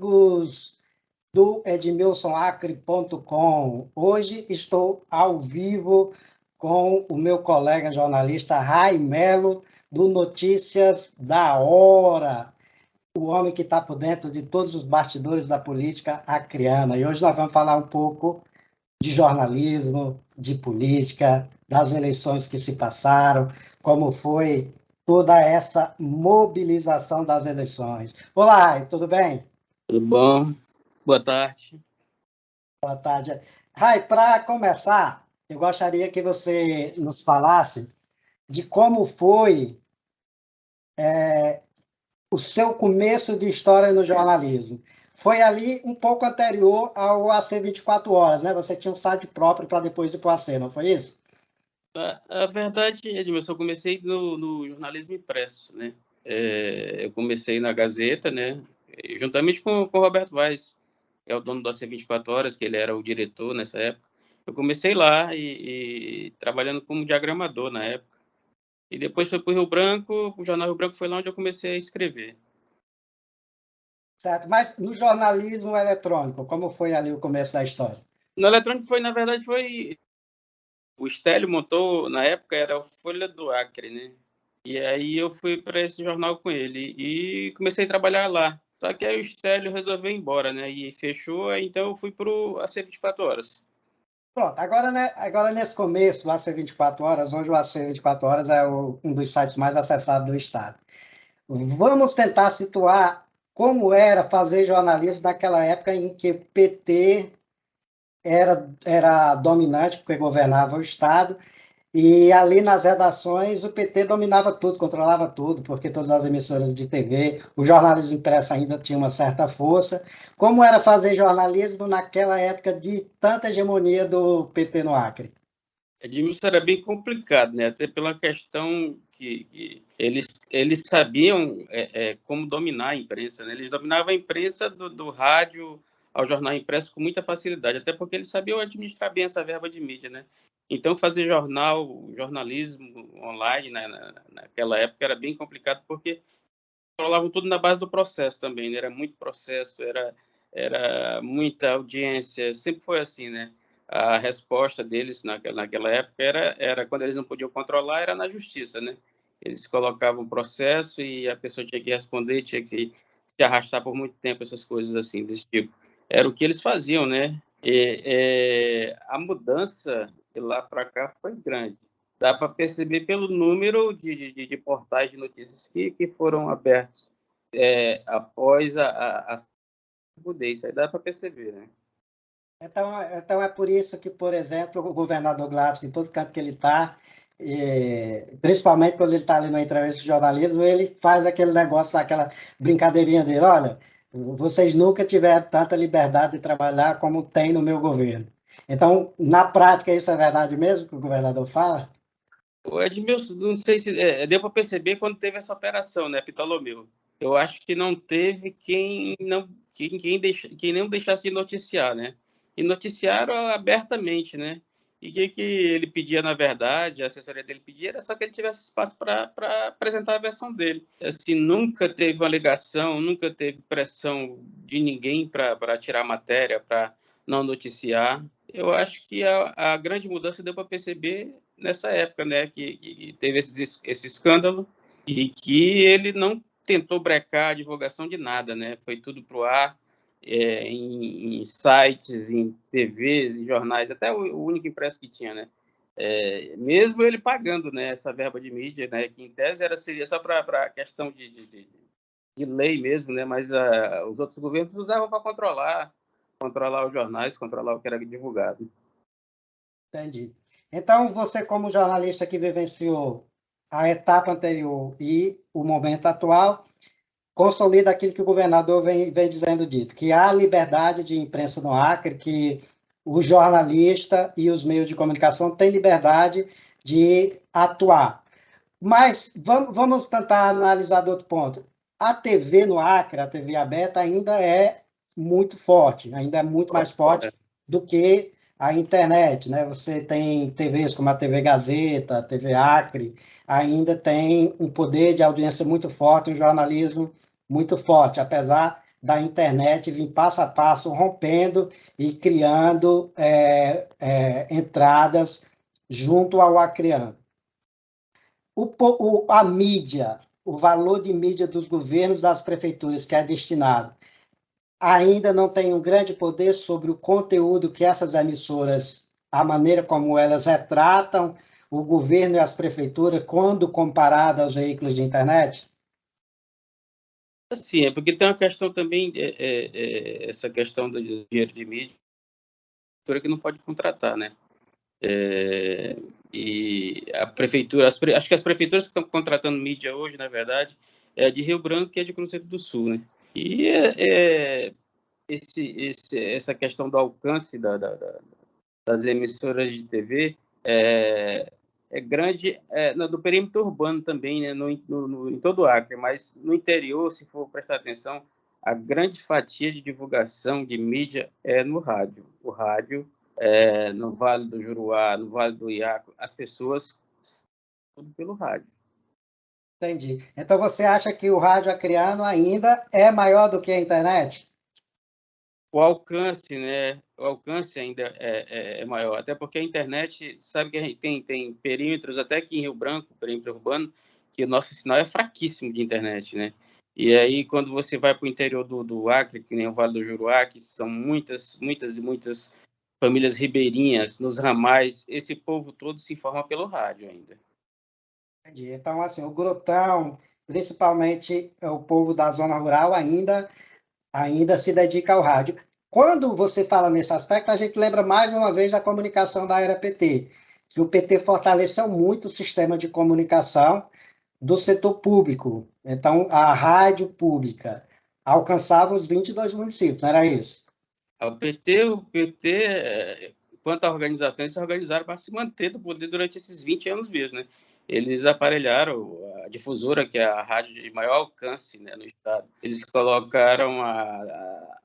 amigos do edmilsonacre.com. Hoje estou ao vivo com o meu colega jornalista Rai Melo, do Notícias da Hora, o homem que está por dentro de todos os bastidores da política acreana. E hoje nós vamos falar um pouco de jornalismo, de política, das eleições que se passaram, como foi toda essa mobilização das eleições. Olá, Rai, tudo bem? Tudo bom? Boa tarde. Boa tarde. Rai, para começar, eu gostaria que você nos falasse de como foi o seu começo de história no jornalismo. Foi ali um pouco anterior ao AC 24 Horas, né? Você tinha um site próprio para depois ir para o AC, não foi isso? A verdade, Edmilson, eu comecei no jornalismo impresso, né? Eu comecei na Gazeta, né? Juntamente com o Roberto Vaz, que é o dono do AC 24 Horas, que ele era o diretor nessa época. Eu comecei lá e trabalhando como diagramador na época. E depois foi para o Rio Branco, o Jornal Rio Branco foi lá onde eu comecei a escrever. Certo, mas no jornalismo eletrônico, como foi ali o começo da história? No eletrônico na verdade, o Stélio montou, na época, era a Folha do Acre, né? E aí eu fui para esse jornal com ele e comecei a trabalhar lá. Só que aí o Stélio resolveu ir embora, né? E fechou, então eu fui para o AC 24 Horas. Pronto, agora, né, agora nesse começo, o AC 24 Horas, hoje o AC 24 Horas é um dos sites mais acessados do Estado. Vamos tentar situar como era fazer jornalismo naquela época em que o PT era dominante, porque governava o Estado, e ali nas redações o PT dominava tudo, controlava tudo, porque todas as emissoras de TV, o jornalismo impresso ainda tinha uma certa força. Como era fazer jornalismo naquela época de tanta hegemonia do PT no Acre? Edmilson, era bem complicado, né? Até pela questão que eles sabiam como dominar a imprensa, né? Eles dominavam a imprensa do rádio ao jornal impresso com muita facilidade, até porque eles sabiam administrar bem essa verba de mídia, né? Então, fazer jornalismo online, né, naquela época era bem complicado, porque controlavam tudo na base do processo também, né? Era muito processo, era muita audiência, sempre foi assim, né? A resposta deles naquela época era quando eles não podiam controlar, era na justiça, né? Eles colocavam um processo e a pessoa tinha que responder, tinha que se arrastar por muito tempo, essas coisas assim, desse tipo. Era o que eles faziam, né? A mudança de lá para cá foi grande. Dá para perceber pelo número de portais de notícias que foram abertos após a mudez. Aí dá para perceber, né? Então é por isso que, por exemplo, o governador Gladys, em todo canto que ele está, principalmente quando ele está ali na entrevista de jornalismo, ele faz aquele negócio, aquela brincadeirinha dele, olha, vocês nunca tiveram tanta liberdade de trabalhar como tem no meu governo. Então, na prática, isso é verdade mesmo que o governador fala? O Edmilson, não sei se deu para perceber quando teve essa operação, né, Ptolomeu. Eu acho que não teve quem não deixasse de noticiar, né? E noticiaram abertamente, né? E o que ele pedia, na verdade, a assessoria dele pedia, era só que ele tivesse espaço para apresentar a versão dele. Assim, nunca teve uma ligação, nunca teve pressão de ninguém para tirar a matéria, para não noticiar. Eu acho que a grande mudança deu para perceber nessa época, né, que teve esse escândalo e que ele não tentou brecar a divulgação de nada, né? Foi tudo para o ar, em sites, em TVs, em jornais, até o único impresso que tinha, né? Mesmo ele pagando, né, essa verba de mídia, né, que em tese seria só para questão de lei mesmo, né? Mas os outros governos usavam para controlar os jornais, controlar o que era divulgado. Entendi. Então, você, como jornalista que vivenciou a etapa anterior e o momento atual, consolida aquilo que o governador vem dizendo dito, que há liberdade de imprensa no Acre, que o jornalista e os meios de comunicação têm liberdade de atuar. Mas vamos tentar analisar do outro ponto. A TV no Acre, a TV aberta, ainda é muito forte, ainda é muito mais forte do que a internet, né? Você tem TVs como a TV Gazeta, a TV Acre, ainda tem um poder de audiência muito forte, um jornalismo muito forte, apesar da internet vir passo a passo, rompendo e criando entradas junto ao acreano. A mídia, o valor de mídia dos governos, das prefeituras que é destinado, ainda não tem um grande poder sobre o conteúdo que essas emissoras, a maneira como elas retratam o governo e as prefeituras quando comparado aos veículos de internet? Sim, é porque tem uma questão também, essa questão do dinheiro de mídia, que não pode contratar, né? E a prefeitura, acho que as prefeituras que estão contratando mídia hoje, na verdade, é de Rio Branco e é de Cruzeiro do Sul, né? E essa questão do alcance das emissoras de TV é grande do perímetro urbano também, né? Em todo o Acre, mas no interior, se for prestar atenção, a grande fatia de divulgação de mídia é no rádio. O rádio, no Vale do Juruá, no Vale do Iaco, as pessoas tudo pelo rádio. Entendi. Então você acha que o rádio acreano ainda é maior do que a internet? O alcance, né? O alcance ainda é maior, até porque a internet, sabe que a gente tem perímetros, até aqui em Rio Branco, perímetro urbano, que o nosso sinal é fraquíssimo de internet, né? E aí, quando você vai para o interior do Acre, que nem o Vale do Juruá, que são muitas e muitas famílias ribeirinhas, nos ramais, esse povo todo se informa pelo rádio ainda. Entendi. Então, assim, o Grotão, principalmente o povo da zona rural, ainda se dedica ao rádio. Quando você fala nesse aspecto, a gente lembra mais uma vez da comunicação da era PT, que o PT fortaleceu muito o sistema de comunicação do setor público. Então, a rádio pública alcançava os 22 municípios, não era isso? O PT, quanto à organização, eles se organizaram para se manter no poder durante esses 20 anos mesmo, né? Eles aparelharam a difusora, que é a rádio de maior alcance, né, no estado. Eles colocaram a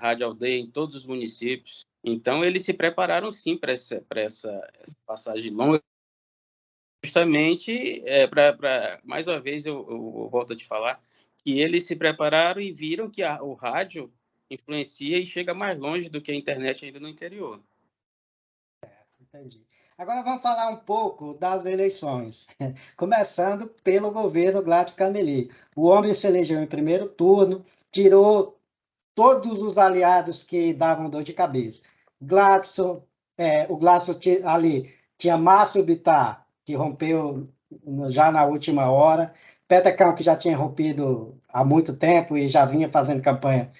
Rádio Aldeia em todos os municípios. Então, eles se prepararam, sim, para essa passagem longa. Justamente, mais uma vez, eu volto a te falar, que eles se prepararam e viram que o rádio influencia e chega mais longe do que a internet ainda no interior. Entendi. Agora vamos falar um pouco das eleições, começando pelo governo Gladys Caneli. O homem se elegeu em primeiro turno, tirou todos os aliados que davam dor de cabeça. O Gladson ali tinha Márcio Bittar, que rompeu já na última hora, Petecão, que já tinha rompido há muito tempo e já vinha fazendo campanha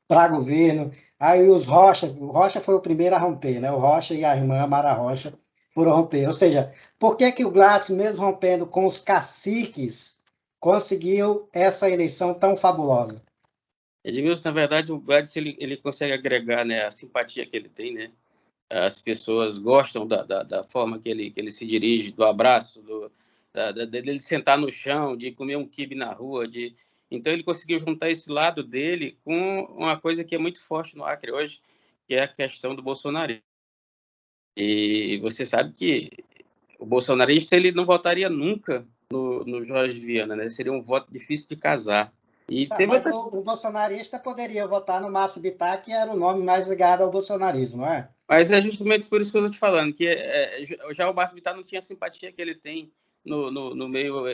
para governo. Aí o Rocha foi o primeiro a romper, né? O Rocha e a irmã Mara Rocha foram romper. Ou seja, por que o Gladys, mesmo rompendo com os caciques, conseguiu essa eleição tão fabulosa? Edmilson, na verdade, o Gladys ele consegue agregar, né, a simpatia que ele tem, né? As pessoas gostam da forma que ele se dirige, do abraço, dele sentar no chão, de comer um quibe na rua, então ele conseguiu juntar esse lado dele com uma coisa que é muito forte no Acre hoje, que é a questão do bolsonarismo. E você sabe que o bolsonarista ele não votaria nunca no Jorge Viana, né? Seria um voto difícil de casar. Mas o bolsonarista poderia votar no Márcio Bittar, que era o nome mais ligado ao bolsonarismo, não é? Mas é justamente por isso que eu estou te falando, que já o Márcio Bittar não tinha a simpatia que ele tem no meio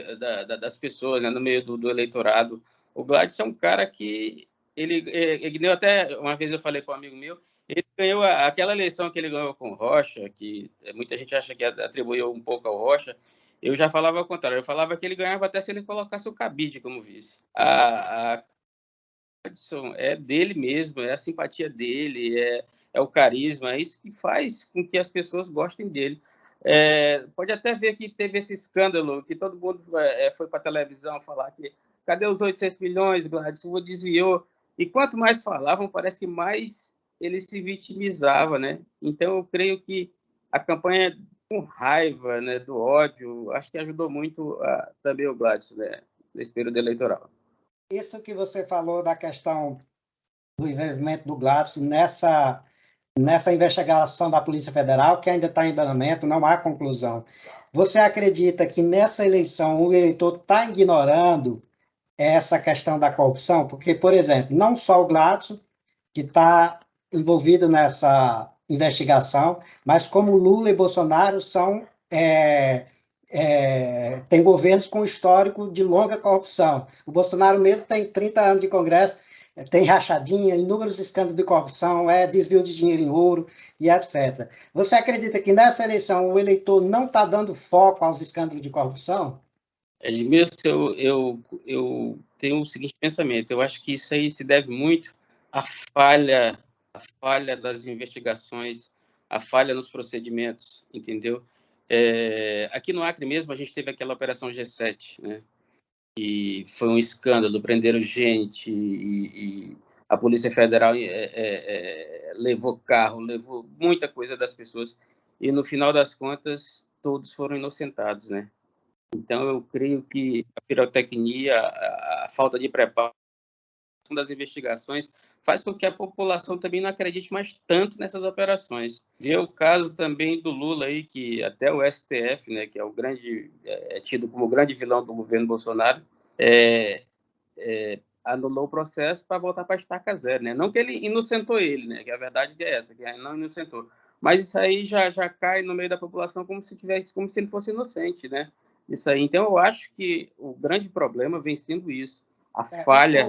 das pessoas, né? No meio do eleitorado. O Gladys é um cara que ele até uma vez eu falei com um amigo meu, ele ganhou aquela eleição que ele ganhou com o Rocha, que muita gente acha que atribuiu um pouco ao Rocha. Eu já falava ao contrário, eu falava que ele ganhava até se ele colocasse o Cabide como vice. A Gladson é dele mesmo, é a simpatia dele, é o carisma, é isso que faz com que as pessoas gostem dele. Pode até ver que teve esse escândalo, que todo mundo foi para a televisão falar que cadê os 800 milhões, Gladson desviou. E quanto mais falavam, parece que mais ele se vitimizava, né? Então, eu creio que a campanha com raiva, né, do ódio, acho que ajudou muito também o Gladson, né, nesse período eleitoral. Isso que você falou da questão do envolvimento do Gladson nessa investigação da Polícia Federal, que ainda está em andamento, não há conclusão. Você acredita que nessa eleição o eleitor está ignorando essa questão da corrupção? Porque, por exemplo, não só o Gladson, que está envolvido nessa investigação, mas como Lula e Bolsonaro são tem governos com histórico de longa corrupção. O Bolsonaro mesmo tem 30 anos de Congresso, tem rachadinha, inúmeros escândalos de corrupção, desvio de dinheiro em ouro e etc. Você acredita que nessa eleição o eleitor não está dando foco aos escândalos de corrupção? Edmilson, eu tenho o seguinte pensamento, eu acho que isso aí se deve muito à falha das investigações, à falha nos procedimentos, entendeu? Aqui no Acre mesmo, a gente teve aquela Operação G7, né? E foi um escândalo, prenderam gente, e a Polícia Federal levou carro, levou muita coisa das pessoas, e no final das contas, todos foram inocentados, né? Então, eu creio que a pirotecnia, a falta de preparo das investigações, faz com que a população também não acredite mais tanto nessas operações. Vê o caso também do Lula aí, que até o STF, né, que é o grande, tido como o grande vilão do governo Bolsonaro, anulou o processo para voltar para a estaca zero, né? Não que ele inocentou ele, né? Que a verdade é essa, que ele não inocentou. Mas isso aí já cai no meio da população como se ele fosse inocente, né? Isso aí. Então, eu acho que o grande problema vem sendo isso, a falha.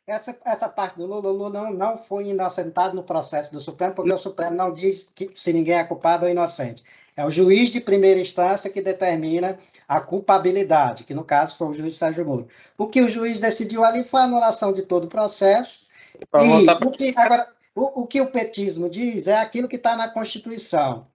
Essa parte do Lula, o Lula não foi inocentado no processo do Supremo, porque o Supremo não diz que se ninguém é culpado ou inocente. É o juiz de primeira instância que determina a culpabilidade, que no caso foi o juiz Sérgio Moro. O que o juiz decidiu ali foi a anulação de todo o processo. O que o petismo diz é aquilo que está na Constituição.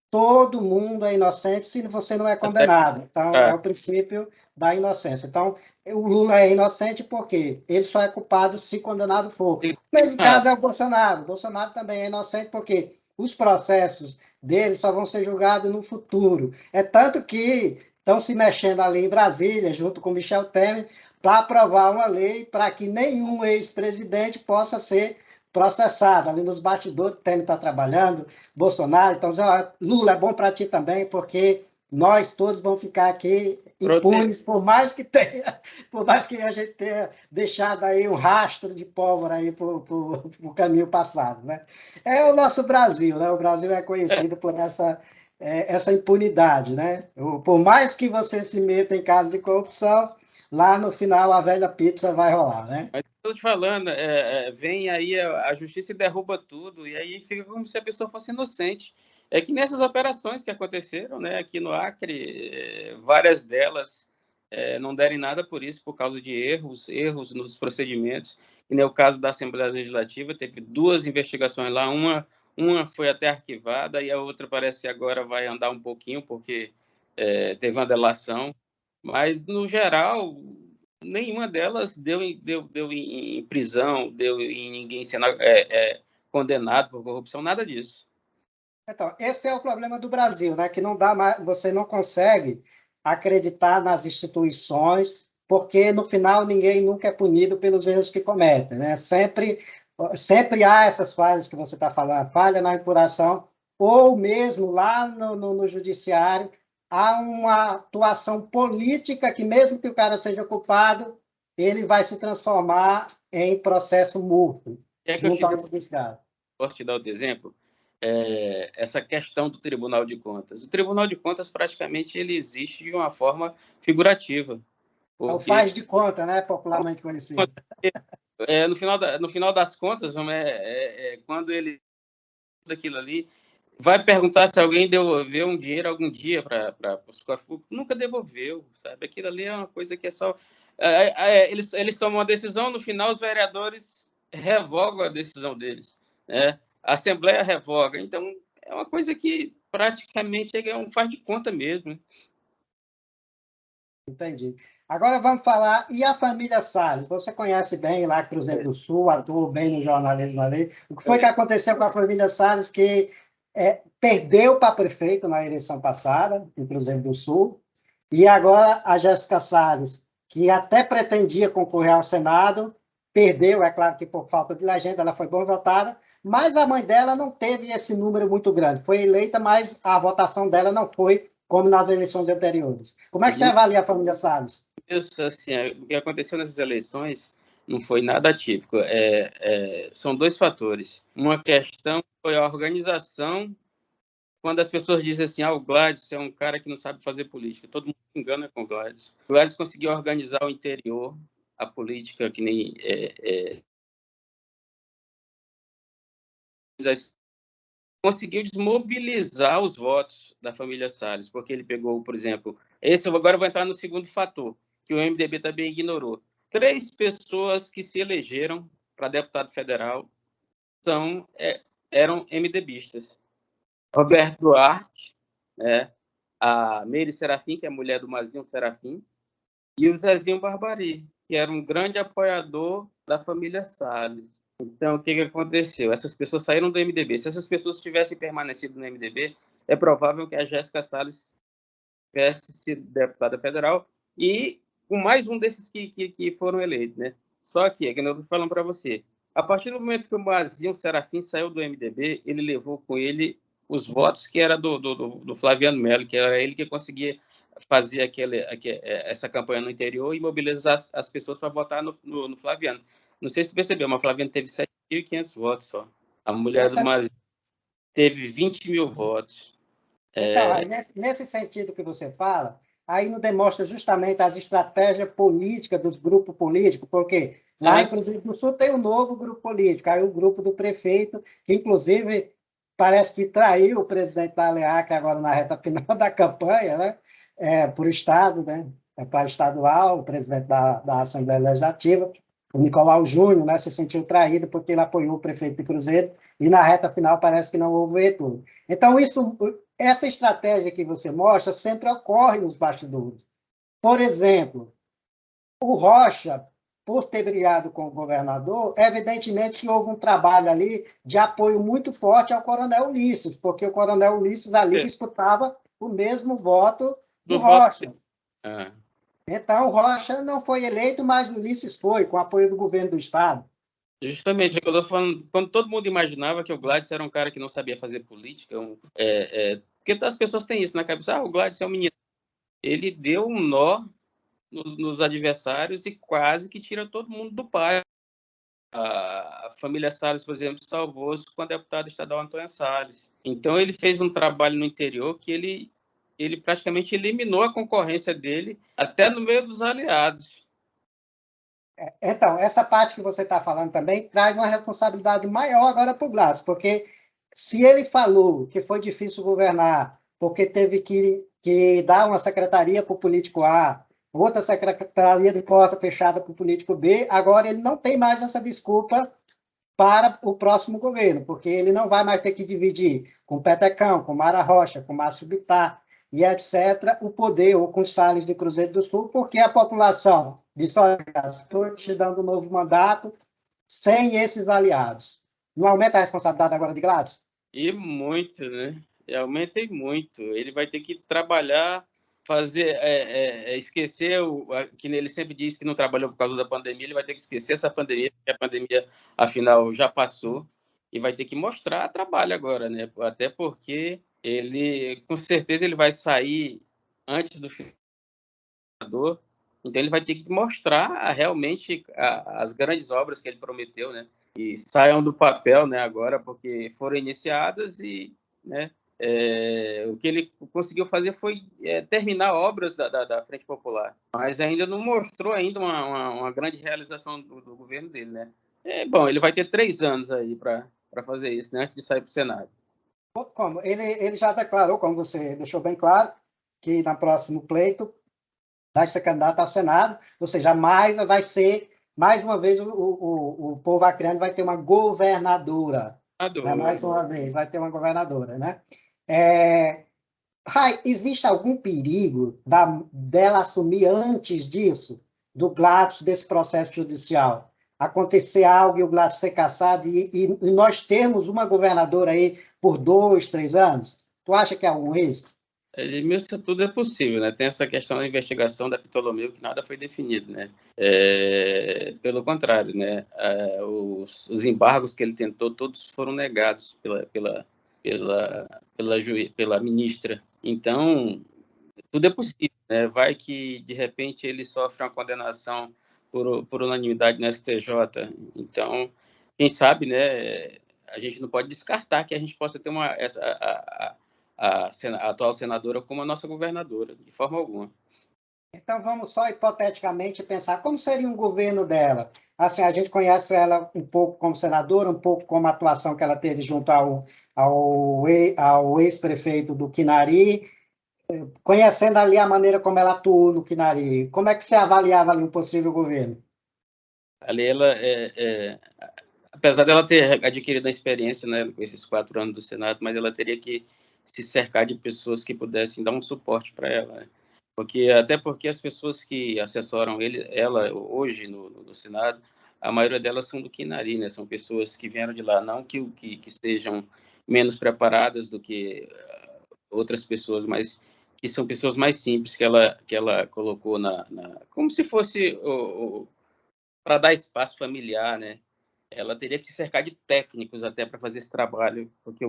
Todo mundo é inocente se você não é condenado. Então, é o princípio da inocência. Então, o Lula é inocente porque ele só é culpado se condenado for. Nesse caso é o Bolsonaro. O Bolsonaro também é inocente porque os processos dele só vão ser julgados no futuro. É tanto que estão se mexendo ali em Brasília, junto com Michel Temer, para aprovar uma lei para que nenhum ex-presidente possa ser processado. Ali nos bastidores, Temer está trabalhando, Bolsonaro, então, Lula, é bom para ti também, porque nós todos vamos ficar aqui impunes, por mais que a gente tenha deixado aí um rastro de pólvora aí para o caminho passado, né? É o nosso Brasil, né? O Brasil é conhecido por essa impunidade, né? Por mais que você se meta em casos de corrupção, lá no final a velha pizza vai rolar, né? Mas estou te falando, vem aí a justiça e derruba tudo, e aí fica como se a pessoa fosse inocente. É que nessas operações que aconteceram, né, aqui no Acre, várias delas não derem nada por isso, por causa de erros nos procedimentos. E no caso da Assembleia Legislativa, teve 2 investigações lá, uma foi até arquivada e a outra parece que agora vai andar um pouquinho, porque teve uma delação. Mas, no geral, nenhuma delas deu em prisão, deu em ninguém sendo condenado por corrupção, nada disso. Então, esse é o problema do Brasil, né? Que não dá mais, você não consegue acreditar nas instituições, porque no final ninguém nunca é punido pelos erros que cometem, né? Sempre há essas falhas que você está falando, falha na apuração, ou mesmo lá no judiciário, há uma atuação política que, mesmo que o cara seja culpado, ele vai se transformar em processo mútuo, junto ao judiciário. Posso te dar outro exemplo? Essa questão do Tribunal de Contas. O Tribunal de Contas, praticamente, ele existe de uma forma figurativa. Porque... É o faz de conta, né? Popularmente conhecido. No final das contas, quando ele daquilo ali, vai perguntar se alguém devolveu um dinheiro algum dia para os cofres, nunca devolveu, sabe? Aquilo ali é uma coisa que é só... eles tomam uma decisão, no final os vereadores revogam a decisão deles, né? A Assembleia revoga, então é uma coisa que praticamente é um faz de conta mesmo. Entendi. Agora vamos falar, e a família Salles? Você conhece bem lá Cruzeiro do Sul, atua bem no jornalismo ali. O que foi que aconteceu com a família Salles, que perdeu para prefeito na eleição passada, em Cruzeiro do Sul, e agora a Jéssica Salles, que até pretendia concorrer ao Senado, perdeu, é claro que por falta de legenda, ela foi bem votada, mas a mãe dela não teve esse número muito grande. Foi eleita, mas a votação dela não foi como nas eleições anteriores. Como é que você avalia a família Salles? Isso, assim, o que aconteceu nessas eleições não foi nada atípico. São dois fatores. Uma questão foi a organização, quando as pessoas dizem assim, o Gladys é um cara que não sabe fazer política. Todo mundo se engana com o Gladys. O Gladys conseguiu organizar o interior, a política, que nem... conseguiu desmobilizar os votos da família Salles, porque ele pegou, por exemplo... Agora eu vou entrar no segundo fator, que o MDB também ignorou. 3 pessoas que se elegeram para deputado federal eram MDBistas. Roberto Duarte, né, a Meire Serafim, que é a mulher do Mazinho Serafim, e o Zezinho Barbari, que era um grande apoiador da família Salles. Então, o que aconteceu? Essas pessoas saíram do MDB. Se essas pessoas tivessem permanecido no MDB, é provável que a Jéssica Salles tivesse sido deputada federal e com mais um desses que foram eleitos, né? Só que, eu estou falando para você, a partir do momento que o Mazinho Serafim saiu do MDB, ele levou com ele os votos que era do Flaviano Melo, que era ele que conseguia fazer essa campanha no interior e mobilizar as pessoas para votar no Flaviano. Não sei se você percebeu, mas o Flaviano teve 7.500 votos só. A mulher do Mazinho teve 20 mil votos. Então, aí, nesse sentido que você fala, aí não demonstra justamente as estratégias políticas dos grupos políticos, porque lá em Cruzeiro do Sul tem um novo grupo político, aí o grupo do prefeito, que inclusive parece que traiu o presidente da ALEAC agora na reta final da campanha, né? Por Estado, né? Para estadual, o presidente da Assembleia Legislativa, o Nicolau Júnior, né, se sentiu traído porque ele apoiou o prefeito de Cruzeiro e na reta final parece que não houve retorno. Então, essa estratégia que você mostra sempre ocorre nos bastidores. Por exemplo, o Rocha, por ter brigado com o governador, evidentemente que houve um trabalho ali de apoio muito forte ao Coronel Ulisses, porque o Coronel Ulisses ali disputava o mesmo voto do Rocha. Então, o Rocha não foi eleito, mas o Ulisses foi, com apoio do governo do Estado. Justamente, é que eu estou falando, quando todo mundo imaginava que o Gladys era um cara que não sabia fazer política, porque as pessoas têm isso na cabeça, o Gladys é um menino. Ele deu um nó nos adversários e quase que tira todo mundo do páreo. A família Salles, por exemplo, salvou-se com a deputada estadual Antônia Salles. Então, ele fez um trabalho no interior que ele praticamente eliminou a concorrência dele até no meio dos aliados. Então, essa parte que você está falando também traz uma responsabilidade maior agora para o Gladys, porque se ele falou que foi difícil governar porque teve que dar uma secretaria para o político A, outra secretaria de porta fechada para o político B, agora ele não tem mais essa desculpa para o próximo governo, porque ele não vai mais ter que dividir com Petecão, com Mara Rocha, com Márcio Bittar e etc., o poder, ou com Salles de Cruzeiro do Sul, porque a população diz, olha, estou te dando um novo mandato sem esses aliados. Não aumenta a responsabilidade agora de Gladys? E muito, né? Aumenta e muito. Ele vai ter que trabalhar, fazer, esquecer, que ele sempre disse que não trabalhou por causa da pandemia, ele vai ter que esquecer essa pandemia, porque a pandemia, afinal, já passou, e vai ter que mostrar trabalho agora, né? Até porque ele, com certeza, ele vai sair antes do final, então ele vai ter que mostrar realmente as grandes obras que ele prometeu, né? E saiam do papel, né, agora, porque foram iniciadas e, né, o que ele conseguiu fazer foi terminar obras da Frente Popular, mas ainda não mostrou ainda uma grande realização do governo dele, né? Bom, ele vai ter 3 anos aí para fazer isso, né, antes de sair para o Senado. Como? Ele já declarou, como você deixou bem claro, que no próximo pleito vai ser candidato ao Senado, ou seja, vai ser, mais uma vez, o povo acreano vai ter uma governadora. Né? Mais uma vez, vai ter uma governadora. Né? Rai, existe algum perigo dela assumir antes disso, do Gladys, desse processo judicial? Acontecer algo e o Gladys ser cassado e nós termos uma governadora aí por 2, 3 anos? Tu acha que é algum risco? Edmilson, tudo é possível, né? Tem essa questão da investigação da Ptolomeu que nada foi definido, né? Pelo contrário, né? Os embargos que ele tentou, todos foram negados pela ministra. Então, tudo é possível, né? Vai que, de repente, ele sofre uma condenação por unanimidade no STJ. Então, quem sabe, né? A gente não pode descartar que a gente possa ter a atual senadora como a nossa governadora, de forma alguma. Então, vamos só hipoteticamente pensar como seria um governo dela. Assim, a gente conhece ela um pouco como senadora, um pouco como a atuação que ela teve junto ao ex-prefeito do Quinari, conhecendo ali a maneira como ela atuou no Quinari. Como é que você avaliava ali um possível governo? Ali ela, apesar dela ter adquirido a experiência, né, com esses 4 anos do Senado, mas ela teria que se cercar de pessoas que pudessem dar um suporte para ela, né? Até porque as pessoas que assessoram ela hoje no Senado, a maioria delas são do Quinari, né? São pessoas que vieram de lá, não que sejam menos preparadas do que outras pessoas, mas que são pessoas mais simples que ela colocou como se fosse para dar espaço familiar, né? Ela teria que se cercar de técnicos até para fazer esse trabalho, porque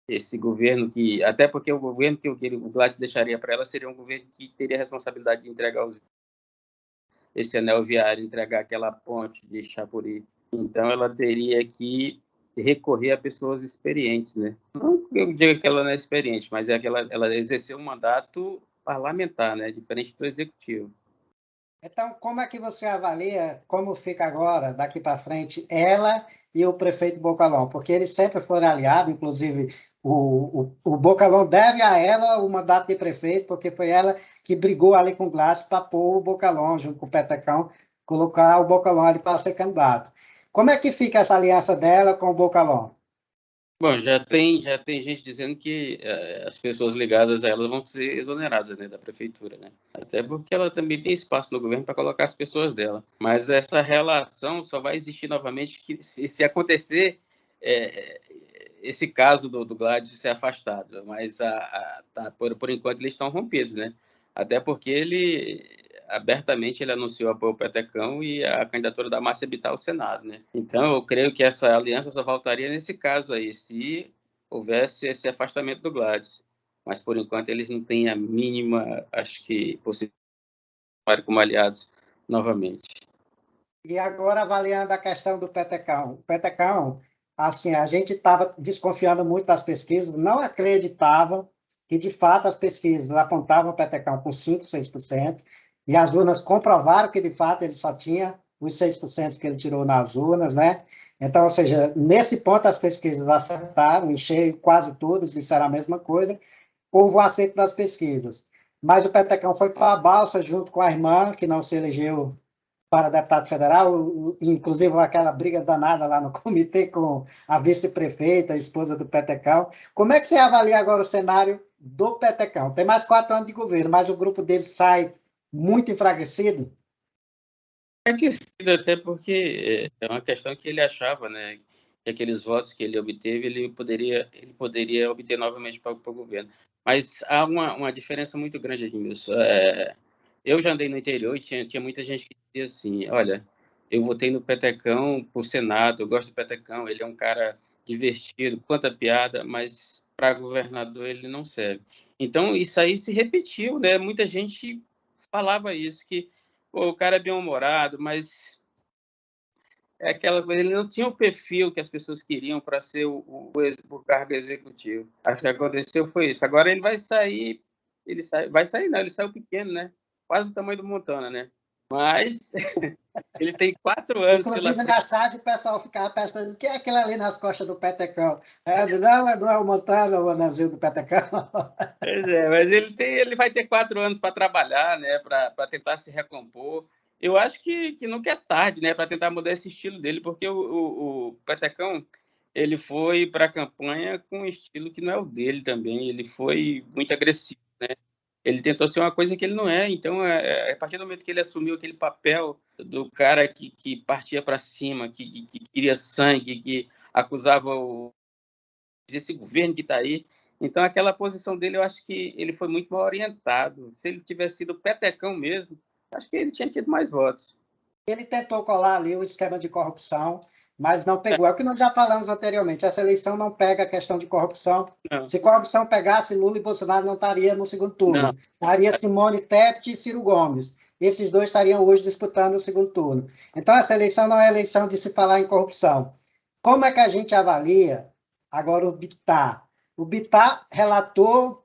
esse governo até porque o governo que o Gladys deixaria para ela seria um governo que teria a responsabilidade de entregar esse anel viário, entregar aquela ponte de Chapuri. Então, ela teria que recorrer a pessoas experientes, né? Não que eu diga que ela não é experiente, mas é que ela exerceu um mandato parlamentar, né? Diferente do executivo. Então, como é que você avalia como fica agora, daqui para frente, ela e o prefeito Bocalão? Porque eles sempre foram aliados, inclusive o Bocalão deve a ela o mandato de prefeito, porque foi ela que brigou ali com o Gladys para pôr o Bocalão, junto com o Petecão, colocar o Bocalão ali para ser candidato. Como é que fica essa aliança dela com o Bocalão? Bom, já tem gente dizendo que as pessoas ligadas a ela vão ser exoneradas, né, da prefeitura, né? Até porque ela também tem espaço no governo para colocar as pessoas dela. Mas essa relação só vai existir novamente se acontecer é, esse caso do Gladys ser afastado. Mas por enquanto eles estão rompidos, né? Até porque abertamente ele anunciou apoio ao Petecão e a candidatura da Márcia Bittar ao Senado, né? Então, eu creio que essa aliança só voltaria nesse caso aí, se houvesse esse afastamento do Gladys. Mas, por enquanto, eles não têm a mínima, acho que, possibilidade como aliados novamente. E agora, avaliando a questão do Petecão. O Petecão, assim, a gente estava desconfiando muito das pesquisas, não acreditava que, de fato, as pesquisas apontavam o Petecão com 5%, 6%, e as urnas comprovaram que, de fato, ele só tinha os 6% que ele tirou nas urnas, né? Então, ou seja, nesse ponto as pesquisas acertaram, encheram quase todas, disseram a mesma coisa, houve o acerto das pesquisas. Mas o Petecão foi para a balsa junto com a irmã, que não se elegeu para deputado federal, inclusive aquela briga danada lá no comitê com a vice-prefeita, a esposa do Petecão. Como é que você avalia agora o cenário do Petecão? Tem mais 4 anos de governo, mas o grupo dele sai muito enfraquecido? É aquecido até porque é uma questão que ele achava, né, que aqueles votos que ele obteve, ele poderia obter novamente para o governo. Mas há uma diferença muito grande, Edmilson. Eu já andei no interior e tinha muita gente que dizia assim, olha, eu votei no Petecão por Senado, eu gosto do Petecão, ele é um cara divertido, conta piada, mas para governador ele não serve. Então, isso aí se repetiu, né? Muita gente falava isso, que pô, o cara é bem-humorado, mas é aquela coisa, ele não tinha o perfil que as pessoas queriam para ser o cargo executivo. Acho que aconteceu foi isso. Agora vai sair não, ele saiu pequeno, né? Quase o tamanho do Montana, né? Mas ele tem 4 anos pela Inclusive, frente. na charge, o pessoal ficava perguntando o que é aquilo ali nas costas do Petecão. Aí eu disse, não é o Montana, o anelzinho do Petecão. Pois é, mas ele vai ter 4 anos para trabalhar, né? Para tentar se recompor. Eu acho que nunca é tarde, né? Para tentar mudar esse estilo dele, porque o Petecão ele foi para a campanha com um estilo que não é o dele também. Ele foi muito agressivo, né? Ele tentou ser uma coisa que ele não é. Então, a partir do momento que ele assumiu aquele papel do cara que partia para cima, que queria sangue, que acusava esse governo que está aí. Então, aquela posição dele, eu acho que ele foi muito mal orientado. Se ele tivesse sido petecão mesmo, acho que ele tinha tido mais votos. Ele tentou colar ali o esquema de corrupção mas não pegou. É o que nós já falamos anteriormente, essa eleição não pega a questão de corrupção. Não, Se corrupção pegasse, Lula e Bolsonaro não estaria no segundo não. turno. Estaria Simone Tebet e Ciro Gomes. Esses dois estariam hoje disputando o segundo turno. Então, essa eleição não é eleição de se falar em corrupção. Como é que a gente avalia agora o Bittar? O Bittar relatou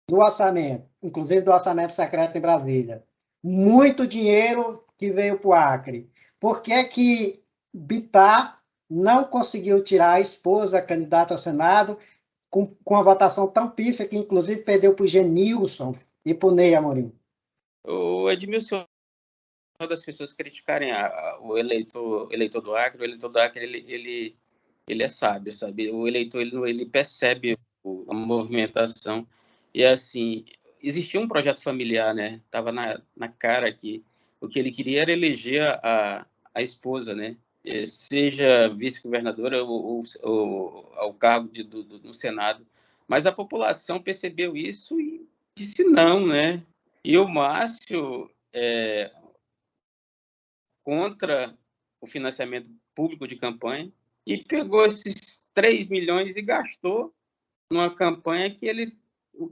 do orçamento, inclusive do orçamento secreto em Brasília. Muito dinheiro que veio para o Acre. Por que que Bittar não conseguiu tirar a esposa candidata ao Senado com a votação tão pífia que, inclusive, perdeu para o Genilson e para o Ney Amorim? O Edmilson, uma das pessoas criticarem o eleitor do Acre, o eleitor do Acre, ele é sábio, sabe? O eleitor, ele percebe a movimentação. E, assim, existia um projeto familiar, né? Estava na cara que o que ele queria era eleger a esposa, né? Seja vice-governadora ou ao cargo no Senado. Mas a população percebeu isso e disse não, né? E o Márcio, contra o financiamento público de campanha, e pegou esses 3 milhões e gastou numa campanha que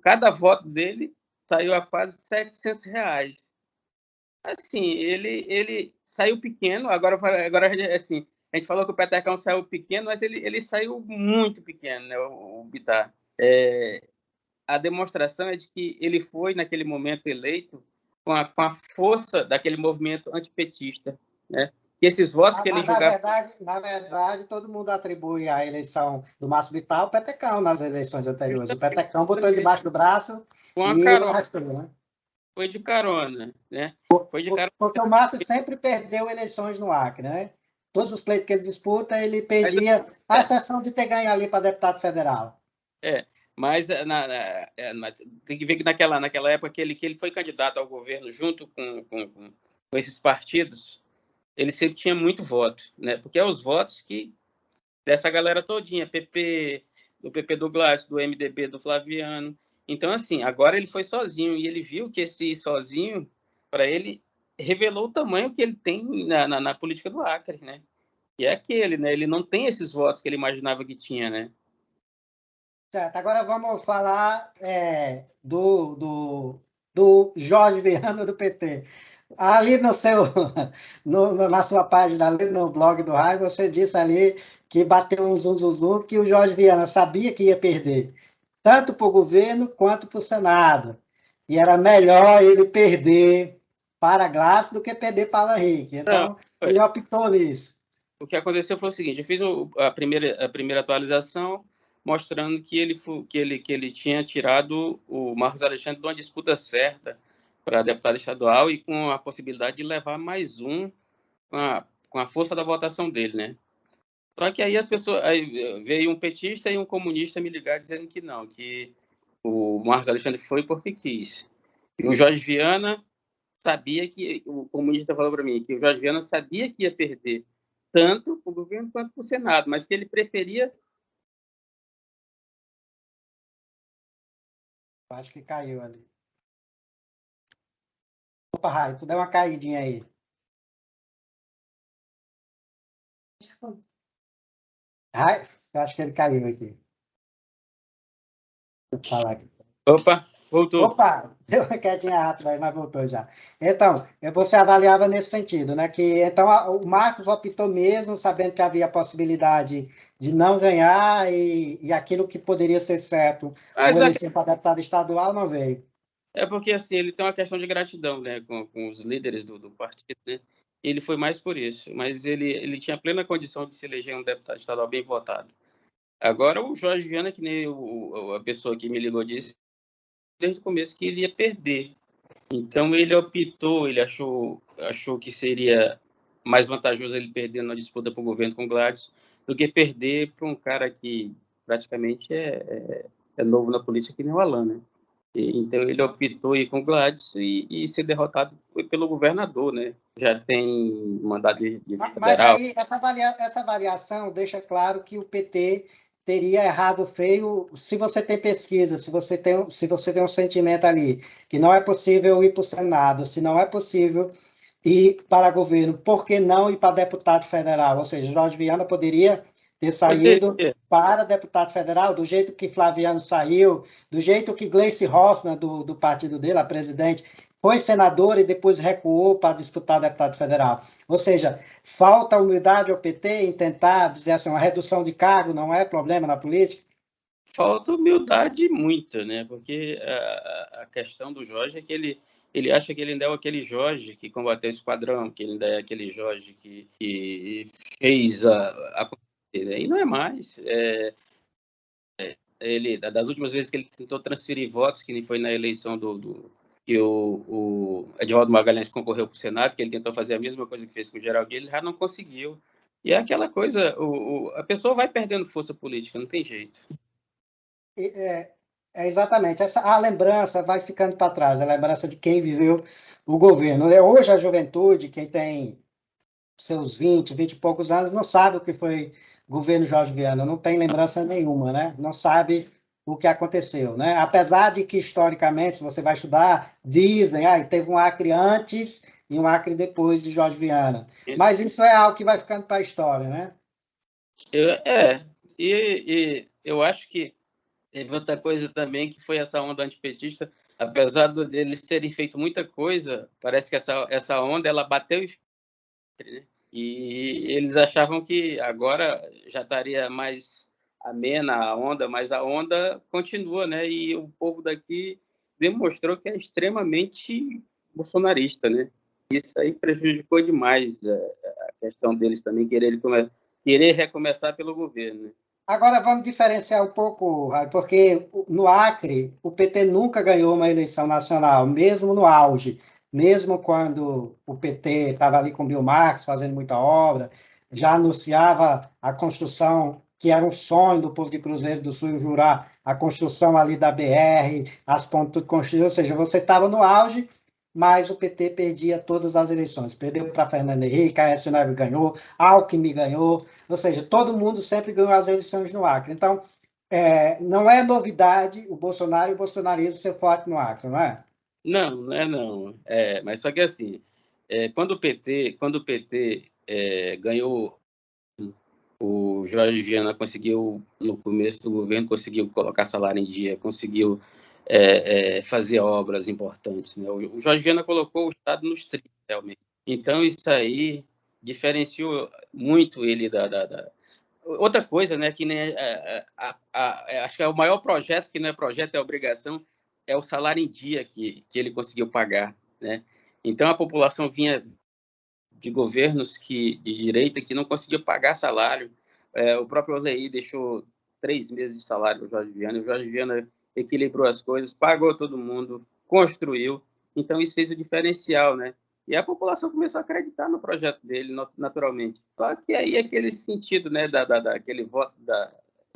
cada voto dele saiu a quase R$ 700. Assim, ele saiu pequeno, agora assim, a gente falou que o Petecão saiu pequeno, mas ele saiu muito pequeno, né, o Bittar. A demonstração é de que ele foi, naquele momento, eleito com a força daquele movimento antipetista, né? Que esses votos que ele Mas, julgava... na verdade, todo mundo atribui a eleição do Márcio Bittar ao Petecão nas eleições anteriores. O Petecão botou ele debaixo do braço com a e ele carona, arrastou, né? foi de carona, né? Foi de carona. Porque o Márcio sempre perdeu eleições no Acre, né? Todos os pleitos que ele disputa, ele Mas, perdia, à exceção de ter ganho ali para deputado federal. mas tem que ver que naquela época que ele foi candidato ao governo junto com esses partidos, ele sempre tinha muito voto, né? Porque é os votos dessa galera todinha, do PP do Gládio, do MDB do Flaviano. Então, assim, agora ele foi sozinho e ele viu que esse ir sozinho, para ele, revelou o tamanho que ele tem na política do Acre, né? E é aquele, né? Ele não tem esses votos que ele imaginava que tinha, né? Certo, agora vamos falar do Jorge Viana do PT. Ali no seu, na sua página, ali no blog do Raio, você disse ali que bateu um zum, que o Jorge Viana sabia que ia perder, tanto para o governo quanto para o Senado. E era melhor ele perder para Glácio do que perder para Henrique. Não, Então, ele optou nisso. o que aconteceu foi o seguinte: eu fiz a primeira atualização mostrando que ele tinha tirado o Marcos Alexandre de uma disputa certa para deputado estadual e com a possibilidade de levar mais um com a força da votação dele, né? Só que aí veio um petista e um comunista me ligar dizendo que não, que o Marcos Alexandre foi porque quis. E o Jorge Viana sabia o comunista falou para mim que o Jorge Viana sabia que ia perder tanto para o governo quanto para o Senado, mas que ele preferia... Acho que caiu ali. Opa, Raio, tu deu uma caidinha aí. Raio, eu acho que ele caiu aqui. Vou falar aqui. Opa, voltou. Opa, deu uma quedinha rápida aí, mas voltou já. Então, você avaliava nesse sentido, né? Que então o Marcos optou mesmo, sabendo que havia a possibilidade de não ganhar e aquilo que poderia ser certo, Mas o eleição para deputado estadual, não veio. é porque assim, ele tem uma questão de gratidão, né, com os líderes do partido, né? Ele foi mais por isso, mas ele tinha plena condição de se eleger um deputado estadual bem votado. Agora o Jorge Viana, que nem a pessoa que me ligou disse desde o começo que ele ia perder. Então ele optou, ele achou que seria mais vantajoso ele perder na disputa para o governo com Gladys do que perder para um cara que praticamente é novo na política, que nem o Alan, né? Então ele optou ir com Gladys e ser derrotado pelo governador, né? Já tem mandato de Mas federal. aí essa avaliação deixa claro que o PT teria errado feio se você tem pesquisa, se você tem um sentimento ali que não é possível ir para o Senado, se não é possível ir para governo, por que não ir para deputado federal? Ou seja, Jorge Viana poderia ter saído para deputado federal, do jeito que Flaviano saiu, do jeito que Gleice Hoffmann, do partido dele, a presidente, foi senador e depois recuou para disputar deputado federal. Ou seja, falta humildade ao PT em tentar dizer assim, uma redução de cargo não é problema na política? Falta humildade muita, né? Porque a questão do Jorge é que ele acha que ele ainda é aquele Jorge que combateu o esquadrão, que ele ainda é aquele Jorge que fez acontecer, né? E não é mais. Ele, das últimas vezes que ele tentou transferir votos, que foi na eleição que o Edvaldo Magalhães concorreu para o Senado, que ele tentou fazer a mesma coisa que fez com o Geraldinho, ele já não conseguiu. E é aquela coisa, a pessoa vai perdendo força política, não tem jeito. Exatamente. A lembrança vai ficando para trás, a lembrança de quem viveu o governo. Hoje a juventude, quem tem seus 20 e poucos anos, não sabe o que foi o governo Jorge Viana, não tem lembrança nenhuma, né? Não sabe o que aconteceu, né? Apesar de que, historicamente, se você vai estudar, dizem, teve um Acre antes e um Acre depois de Jorge Viana. Mas isso é algo que vai ficando para a história, né? E eu acho que teve outra coisa também, que foi essa onda antipetista. Apesar deles terem feito muita coisa, parece que essa onda ela bateu e eles achavam que agora já estaria mais amena a onda, mas a onda continua, né? E o povo daqui demonstrou que é extremamente bolsonarista, né? Isso aí prejudicou demais a questão deles também querer recomeçar pelo governo, né? Agora vamos diferenciar um pouco, porque no Acre o PT nunca ganhou uma eleição nacional, mesmo no auge, mesmo quando o PT estava ali com Bill Marx fazendo muita obra, já anunciava a construção, que era um sonho do povo de Cruzeiro do Sul, jurar a construção ali da BR, as pontes tudo construídas, ou seja, você estava no auge, mas o PT perdia todas as eleições. Perdeu para Fernando Henrique, Aécio Neves ganhou, Alckmin ganhou, ou seja, todo mundo sempre ganhou as eleições no Acre. Então, não é novidade o Bolsonaro e o bolsonarismo ser forte no Acre, não é? Não é não. Mas só que assim, quando o PT ganhou, o Jorge Viana conseguiu, no começo do governo, conseguiu colocar salário em dia, conseguiu fazer obras importantes, né? O Jorge Viana colocou o Estado nos trilhos, realmente. Então, isso aí diferenciou muito ele da... Outra coisa, né, que nem acho que é o maior projeto, que não é projeto, é obrigação, é o salário em dia que ele conseguiu pagar, né? Então, a população vinha de governos de direita que não conseguiam pagar salário. O próprio Orley deixou 3 meses de salário para o Jorge Viana. O Jorge Viana equilibrou as coisas, pagou todo mundo, construiu. Então, isso fez o diferencial, né? E a população começou a acreditar no projeto dele, naturalmente. Só que aí aquele sentido, né, daquele voto,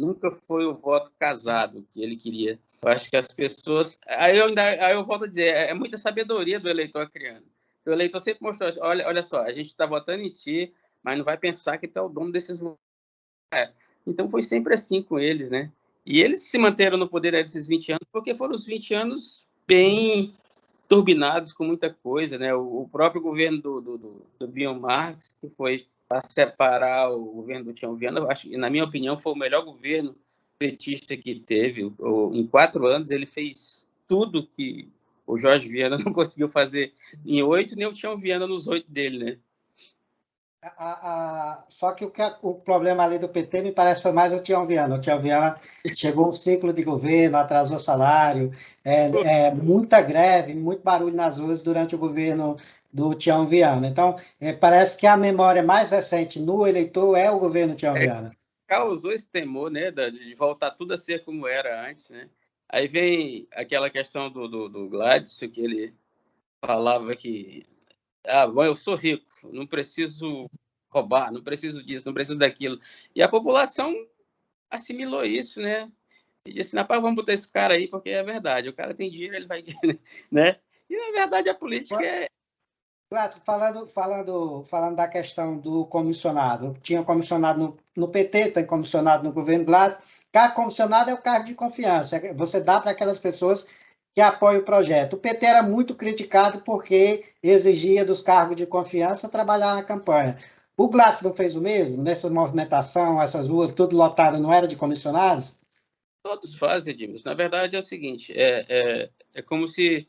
nunca foi o voto casado que ele queria. Eu acho que as pessoas... Aí eu volto a dizer, é muita sabedoria do eleitor acreano. O eleitor sempre mostrou, olha só, a gente está votando em ti, mas não vai pensar que tu é o dono desses lugares. Então foi sempre assim com eles, né? E eles se manteram no poder desses 20 anos, porque foram os 20 anos bem turbinados com muita coisa, né? O próprio governo do Bill Marx, que foi para separar o governo do Tião Viana, acho que, na minha opinião, foi o melhor governo petista que teve. Em 4 anos, ele fez tudo que o Jorge Viana não conseguiu fazer em 8, nem o Tião Viana nos 8 dele, né? Só que o problema ali do PT me parece foi mais o Tião Viana. O Tião Viana chegou um ciclo de governo, atrasou salário, muita greve, muito barulho nas ruas durante o governo do Tião Viana. Então, parece que a memória mais recente no eleitor é o governo Tião Viana. Causou esse temor, né, de voltar tudo a ser como era antes, né? Aí vem aquela questão do Gladys, que ele falava que bom, eu sou rico, não preciso roubar, não preciso disso, não preciso daquilo. E a população assimilou isso, né? E disse, rapaz, vamos botar esse cara aí, porque é verdade, o cara tem dinheiro, ele vai... né? E, na verdade, a política é... Gladys, falando da questão do comissionado, tinha comissionado no PT, tem comissionado no governo Gladys. Cargo comissionado é o cargo de confiança, você dá para aquelas pessoas que apoia o projeto. O PT era muito criticado porque exigia dos cargos de confiança trabalhar na campanha. O Glácio não fez o mesmo? Nessa movimentação, essas ruas, tudo lotado, não era de comissionados? Todos fazem, Edmilson. Na verdade, é o seguinte, é como se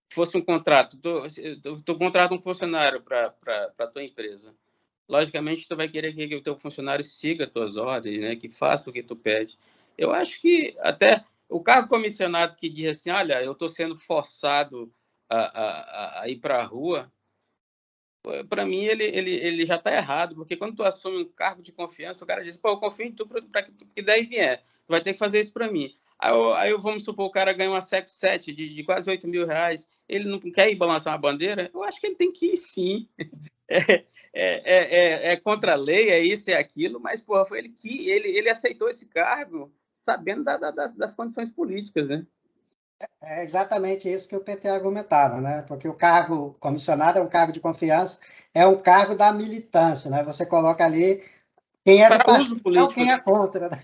fosse um contrato. Tu contrata um funcionário para a tua empresa. Logicamente, tu vai querer que o teu funcionário siga as tuas ordens, né? Que faça o que tu pede. Eu acho que até o cargo comissionado que diz assim, olha, eu estou sendo forçado a ir para a rua, para mim ele já está errado, porque quando tu assume um cargo de confiança, o cara diz, pô, eu confio em tu para que daí vier, tu vai ter que fazer isso para mim. Aí vamos supor, o cara ganha uma Sec 7 de quase R$ 8.000, ele não quer ir balançar uma bandeira? Eu acho que ele tem que ir sim. É contra a lei, é isso, é aquilo, mas, porra, foi ele aceitou esse cargo sabendo das condições políticas, né? É exatamente isso que o PT argumentava, né? Porque o cargo comissionado é um cargo de confiança, é um cargo da militância, né? Você coloca ali quem é do Para uso partido, não político, quem né? é contra, né?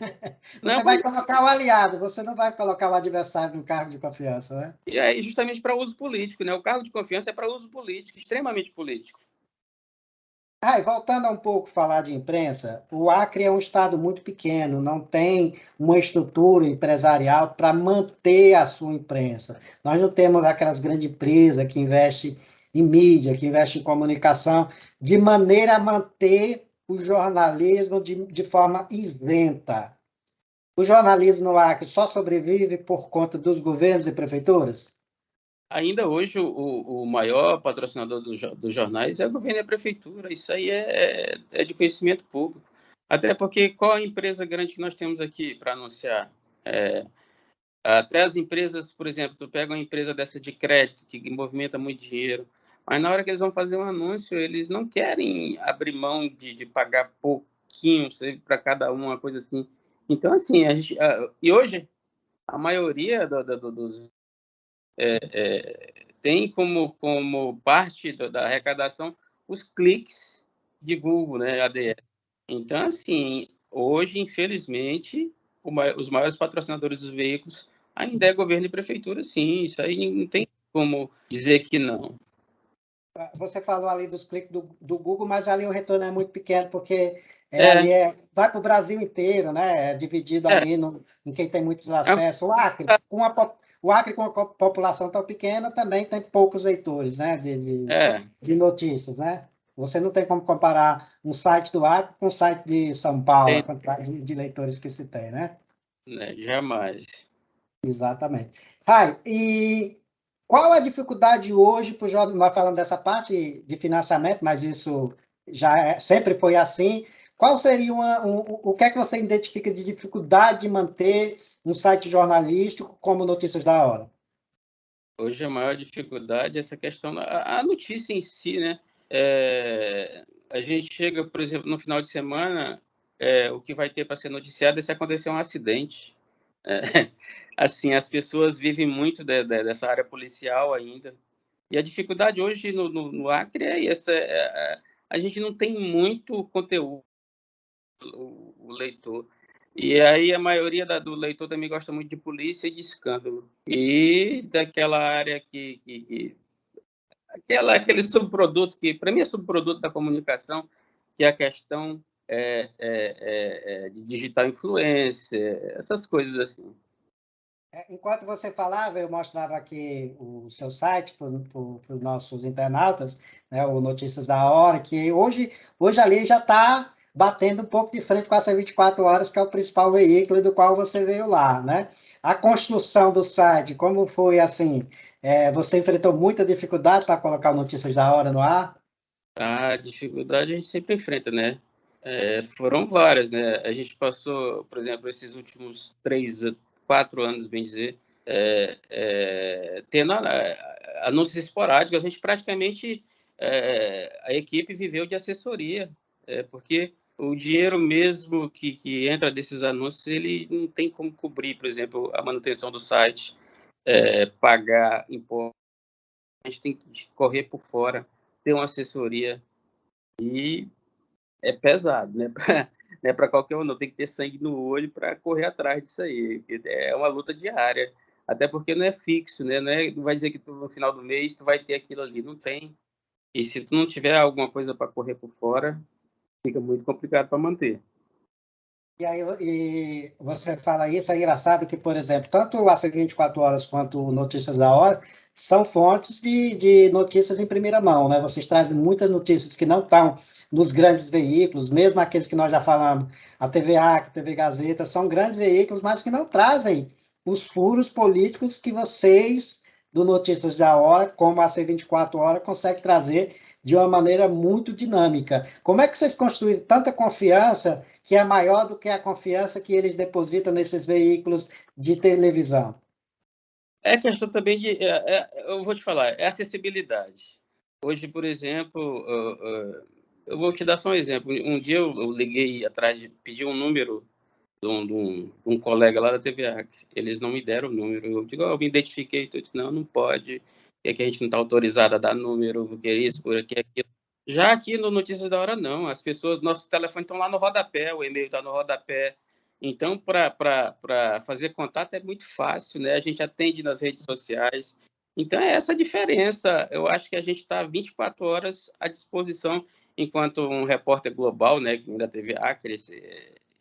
Não, Você vai colocar o aliado, você não vai colocar o adversário no cargo de confiança, né? e aí justamente para uso político, né? O cargo de confiança é para uso político, extremamente político. Ah, e voltando a um pouco falar de imprensa, o Acre é um estado muito pequeno, não tem uma estrutura empresarial para manter a sua imprensa. Nós não temos aquelas grandes empresas que investem em mídia, que investem em comunicação, de maneira a manter o jornalismo de forma isenta. O jornalismo no Acre só sobrevive por conta dos governos e prefeituras? Ainda hoje, o maior patrocinador dos jornais é o governo e a prefeitura. Isso aí é de conhecimento público. Até porque qual a empresa grande que nós temos aqui para anunciar? Até as empresas, por exemplo, tu pega uma empresa dessa de crédito que movimenta muito dinheiro, mas na hora que eles vão fazer um anúncio, eles não querem abrir mão de pagar pouquinho para cada um, uma coisa assim. Então, assim, e hoje a maioria dos tem como parte da arrecadação os cliques de Google, né, ADS. Então, assim, hoje, infelizmente, os maiores patrocinadores dos veículos ainda é governo e prefeitura, sim. Isso aí não tem como dizer que não. Você falou ali dos cliques do Google, mas ali o retorno é muito pequeno, porque É, vai para o Brasil inteiro, né? É dividido é, ali em quem tem muitos é, acessos. O Acre, com a população tão pequena, também tem poucos leitores, né? é, De notícias, né? Você não tem como comparar um site do Acre com um site de São Paulo, a tem, quantidade de leitores que se tem, né? né, jamais. Exatamente. Rai, e qual a dificuldade hoje para o jovem? Nós falamos dessa parte de financiamento, mas isso sempre foi assim. Qual seria o que é que você identifica de dificuldade de manter um site jornalístico como Notícias da Hora? Hoje a maior dificuldade é essa questão a notícia em si, né? A gente chega, por exemplo, no final de semana, o que vai ter para ser noticiado é se acontecer um acidente. É, assim, as pessoas vivem muito dessa área policial ainda. E a dificuldade hoje no Acre é essa: a gente não tem muito conteúdo, o leitor. E aí a maioria do leitor também gosta muito de polícia e de escândalo. E daquela área aquele subproduto que, para mim, é subproduto da comunicação, que é a questão de digital influencer, essas coisas assim. Enquanto você falava, eu mostrava aqui o seu site para os nossos internautas, né, o Notícias da Hora, que hoje ali já está batendo um pouco de frente com essa 24 horas, que é o principal veículo do qual você veio lá, né? A construção do site, como foi assim? Você enfrentou muita dificuldade para colocar o Notícias da Hora no ar? A dificuldade a gente sempre enfrenta, né? Foram várias, né? A gente passou, por exemplo, esses últimos 4 anos, bem dizer, tendo anúncios esporádicos. A gente praticamente, a equipe viveu de assessoria, porque o dinheiro mesmo que entra desses anúncios, ele não tem como cobrir, por exemplo, a manutenção do site, pagar imposto. A gente tem que correr por fora, ter uma assessoria e é pesado, né? Não é para qualquer um, não. Tem que ter sangue no olho para correr atrás disso aí. É uma luta diária. Até porque não é fixo, né? Não vai dizer que no final do mês tu vai ter aquilo ali, não tem. E se tu não tiver alguma coisa para correr por fora, fica muito complicado para manter. E aí você fala isso, é engraçado que, por exemplo, tanto o AC 24 Horas quanto o Notícias da Hora são fontes de notícias em primeira mão, né? Vocês trazem muitas notícias que não estão nos grandes veículos, mesmo aqueles que nós já falamos, a TVA, a TV Gazeta, são grandes veículos, mas que não trazem os furos políticos que vocês, do Notícias da Hora, como a AC 24 Horas, conseguem trazer de uma maneira muito dinâmica. Como é que vocês construíram tanta confiança que é maior do que a confiança que eles depositam nesses veículos de televisão? É questão também de, eu vou te falar, é acessibilidade. Hoje, por exemplo, eu vou te dar só um exemplo. Um dia eu liguei atrás de pedir um número de um colega lá da TVA. Eles não me deram o número. Eu digo, eu me identifiquei, tu disse, não pode, é que a gente não está autorizado a dar número, porque é isso, porque é aquilo. Já aqui no Notícias da Hora, não. As pessoas, nossos telefones estão lá no rodapé, o e-mail está no rodapé. Então, para fazer contato é muito fácil, né? A gente atende nas redes sociais. Então, é essa a diferença. Eu acho que a gente está 24 horas à disposição, enquanto um repórter global, né, que ainda teve Acre,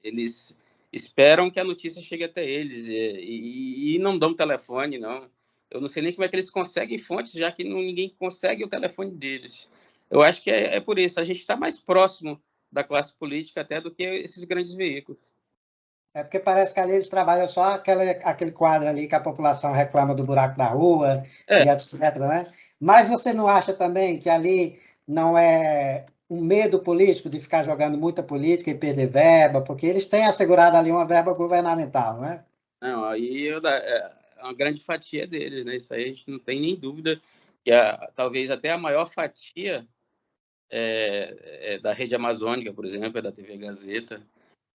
eles esperam que a notícia chegue até eles e não dão telefone, não. Eu não sei nem como é que eles conseguem fontes, já que ninguém consegue o telefone deles. Eu acho que é por isso. A gente está mais próximo da classe política até do que esses grandes veículos. É porque parece que ali eles trabalham só aquele quadro ali que a população reclama do buraco da rua É, e etc, né? Mas você não acha também que ali não é um medo político de ficar jogando muita política e perder verba, porque eles têm assegurado ali uma verba governamental, né? não, aí é uma grande fatia deles, né? Isso aí a gente não tem nem dúvida que talvez até a maior fatia é da Rede Amazônica, por exemplo, é da TV Gazeta.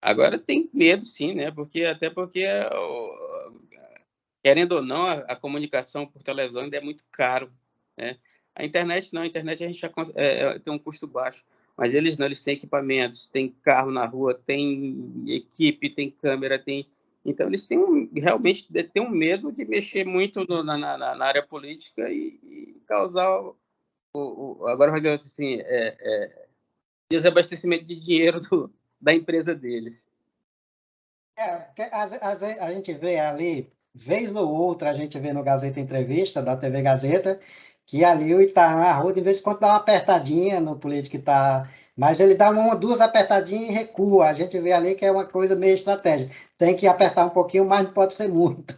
Agora tem medo, sim, né? Até porque querendo ou não, a comunicação por televisão ainda é muito caro, né? A internet não, a internet a gente já tem um custo baixo, mas eles não, eles têm equipamentos, tem carro na rua, tem equipe, tem câmera, então eles realmente têm um medo de mexer muito na área política e causar agora vai dizer assim, desabastecimento de dinheiro da empresa deles. Porque a gente vê ali, vez ou outra, a gente vê no Gazeta Entrevista, da TV Gazeta, que ali o Itaú Arruda, de vez em quando, dá uma apertadinha no político que está. Mas ele dá uma, duas apertadinhas e recua. A gente vê ali que é uma coisa meio estratégica. Tem que apertar um pouquinho, mas não pode ser muito.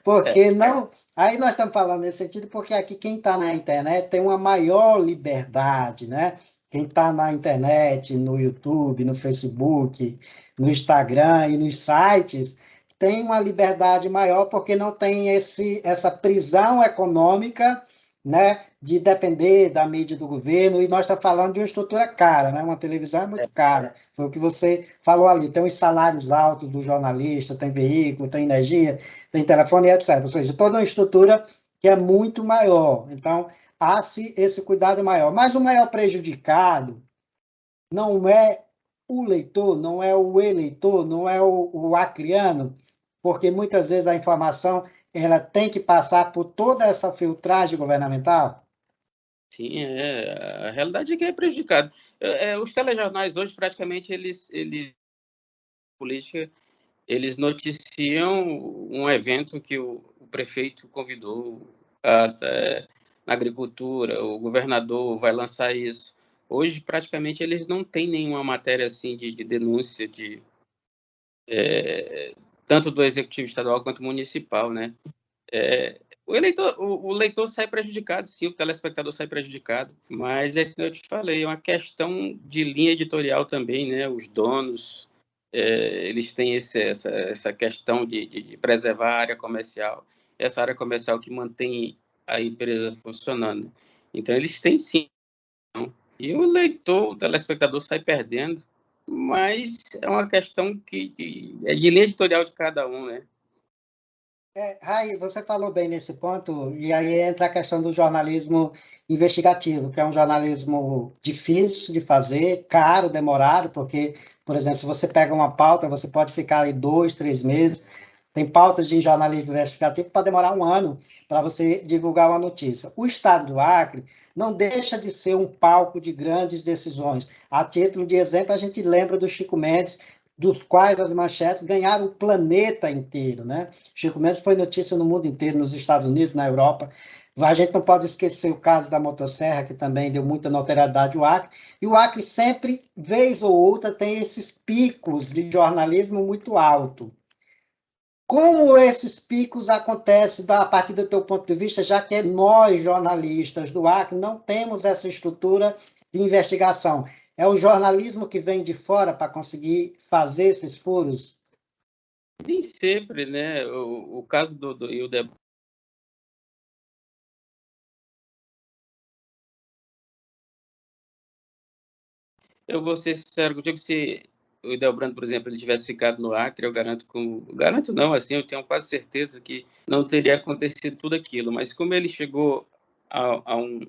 Porque não. Aí nós estamos falando nesse sentido, porque aqui quem está na internet tem uma maior liberdade, né? Quem está na internet, no YouTube, no Facebook, no Instagram e nos sites, tem uma liberdade maior porque não tem essa prisão econômica, né, de depender da mídia do governo, e nós estamos falando de uma estrutura cara, né? Uma televisão é muito cara, foi o que você falou ali, tem os salários altos do jornalista, tem veículo, tem energia, tem telefone, etc. Ou seja, toda uma estrutura que é muito maior. Então, há-se esse cuidado maior. Mas o maior prejudicado não é o leitor, não é o eleitor, não é o acriano, porque muitas vezes a informação ela tem que passar por toda essa filtragem governamental. Sim, a realidade é que é prejudicado. Os telejornais hoje, praticamente, política, eles noticiam um evento que o prefeito convidou até na agricultura, o governador vai lançar isso. Hoje, praticamente, eles não têm nenhuma matéria assim de denúncia tanto do executivo estadual quanto municipal, né? O leitor sai prejudicado, sim, o telespectador sai prejudicado, mas é que eu te falei, é uma questão de linha editorial também, né? Os donos, eles têm essa questão de preservar a área comercial, essa área comercial que mantém a empresa funcionando. Então, eles têm sim. E o leitor, o telespectador sai perdendo, mas é uma questão que é de linha editorial de cada um, né? Rai, você falou bem nesse ponto, e aí entra a questão do jornalismo investigativo, que é um jornalismo difícil de fazer, caro, demorado, porque, por exemplo, se você pega uma pauta, você pode ficar ali 2, 3 meses tem pautas de jornalismo investigativo para demorar um ano para você divulgar uma notícia. O Estado do Acre não deixa de ser um palco de grandes decisões. A título de exemplo, a gente lembra do Chico Mendes, dos quais as manchetes ganharam o planeta inteiro, né? Chico Mendes foi notícia no mundo inteiro, nos Estados Unidos, na Europa. A gente não pode esquecer o caso da motosserra, que também deu muita notoriedade ao Acre. E o Acre sempre, vez ou outra, tem esses picos de jornalismo muito alto. Como esses picos acontecem a partir do teu ponto de vista, já que nós, jornalistas do Acre, não temos essa estrutura de investigação? É o jornalismo que vem de fora para conseguir fazer esses furos? Nem sempre, né? O caso do Hildebrand, eu vou ser sincero contigo, se o Hildebrand, por exemplo, ele tivesse ficado no Acre, eu garanto não, assim, eu tenho quase certeza que não teria acontecido tudo aquilo, mas como ele chegou a um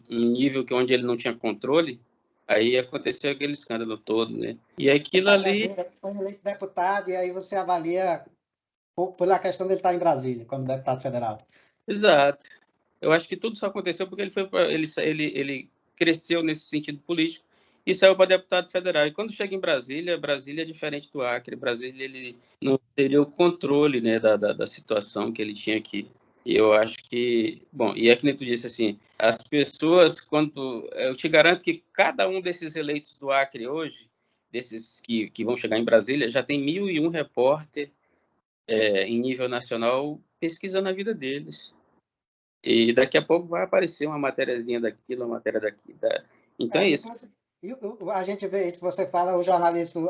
nível onde ele não tinha controle, aí aconteceu aquele escândalo todo, né? E aquilo ali... Foi eleito deputado e aí você avalia pela questão dele estar em Brasília, como deputado federal. Exato. Eu acho que tudo só aconteceu porque ele cresceu nesse sentido político e saiu para deputado federal. E quando chega em Brasília, Brasília é diferente do Acre. Brasília, ele não teria o controle, né, da situação que ele tinha aqui. E eu acho que... Bom, e é que nem tu disse, assim, as pessoas, quando... Eu te garanto que cada um desses eleitos do Acre hoje, desses que vão chegar em Brasília, já tem 1.001 repórter em nível nacional pesquisando a vida deles. E daqui a pouco vai aparecer uma matériazinha daquilo, uma matéria daqui. Então é isso. A gente vê isso, você fala, o jornalista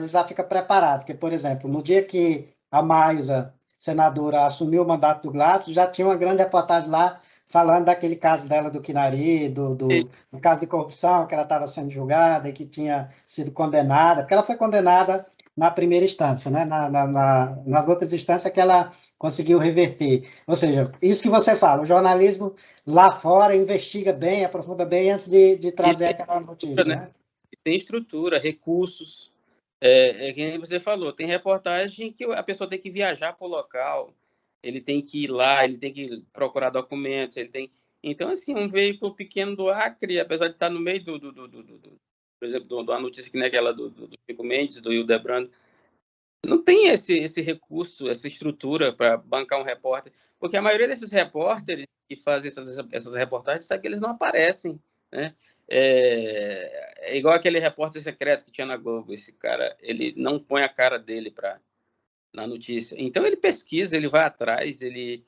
já fica preparado, porque, por exemplo, no dia que a Maísa, senadora, assumiu o mandato do Gladys, já tinha uma grande reportagem lá falando daquele caso dela do Quinari, do caso de corrupção, que ela estava sendo julgada e que tinha sido condenada, porque ela foi condenada na primeira instância, né? Nas outras instâncias que ela conseguiu reverter. Ou seja, isso que você fala, o jornalismo lá fora investiga bem, aprofunda bem antes de trazer aquela notícia, né? Tem estrutura, recursos. Que nem você falou, tem reportagem que a pessoa tem que viajar para o local, ele tem que ir lá, ele tem que procurar documentos, ele tem... Então, assim, um veículo pequeno do Acre, apesar de estar no meio por exemplo, da notícia que nem aquela do Chico Mendes, do Hildebrand, não tem esse recurso, essa estrutura para bancar um repórter, porque a maioria desses repórteres que fazem essas reportagens sabe que eles não aparecem, né? É igual aquele repórter secreto que tinha na Globo, esse cara, ele não põe a cara dele na notícia. Então ele pesquisa, ele vai atrás, e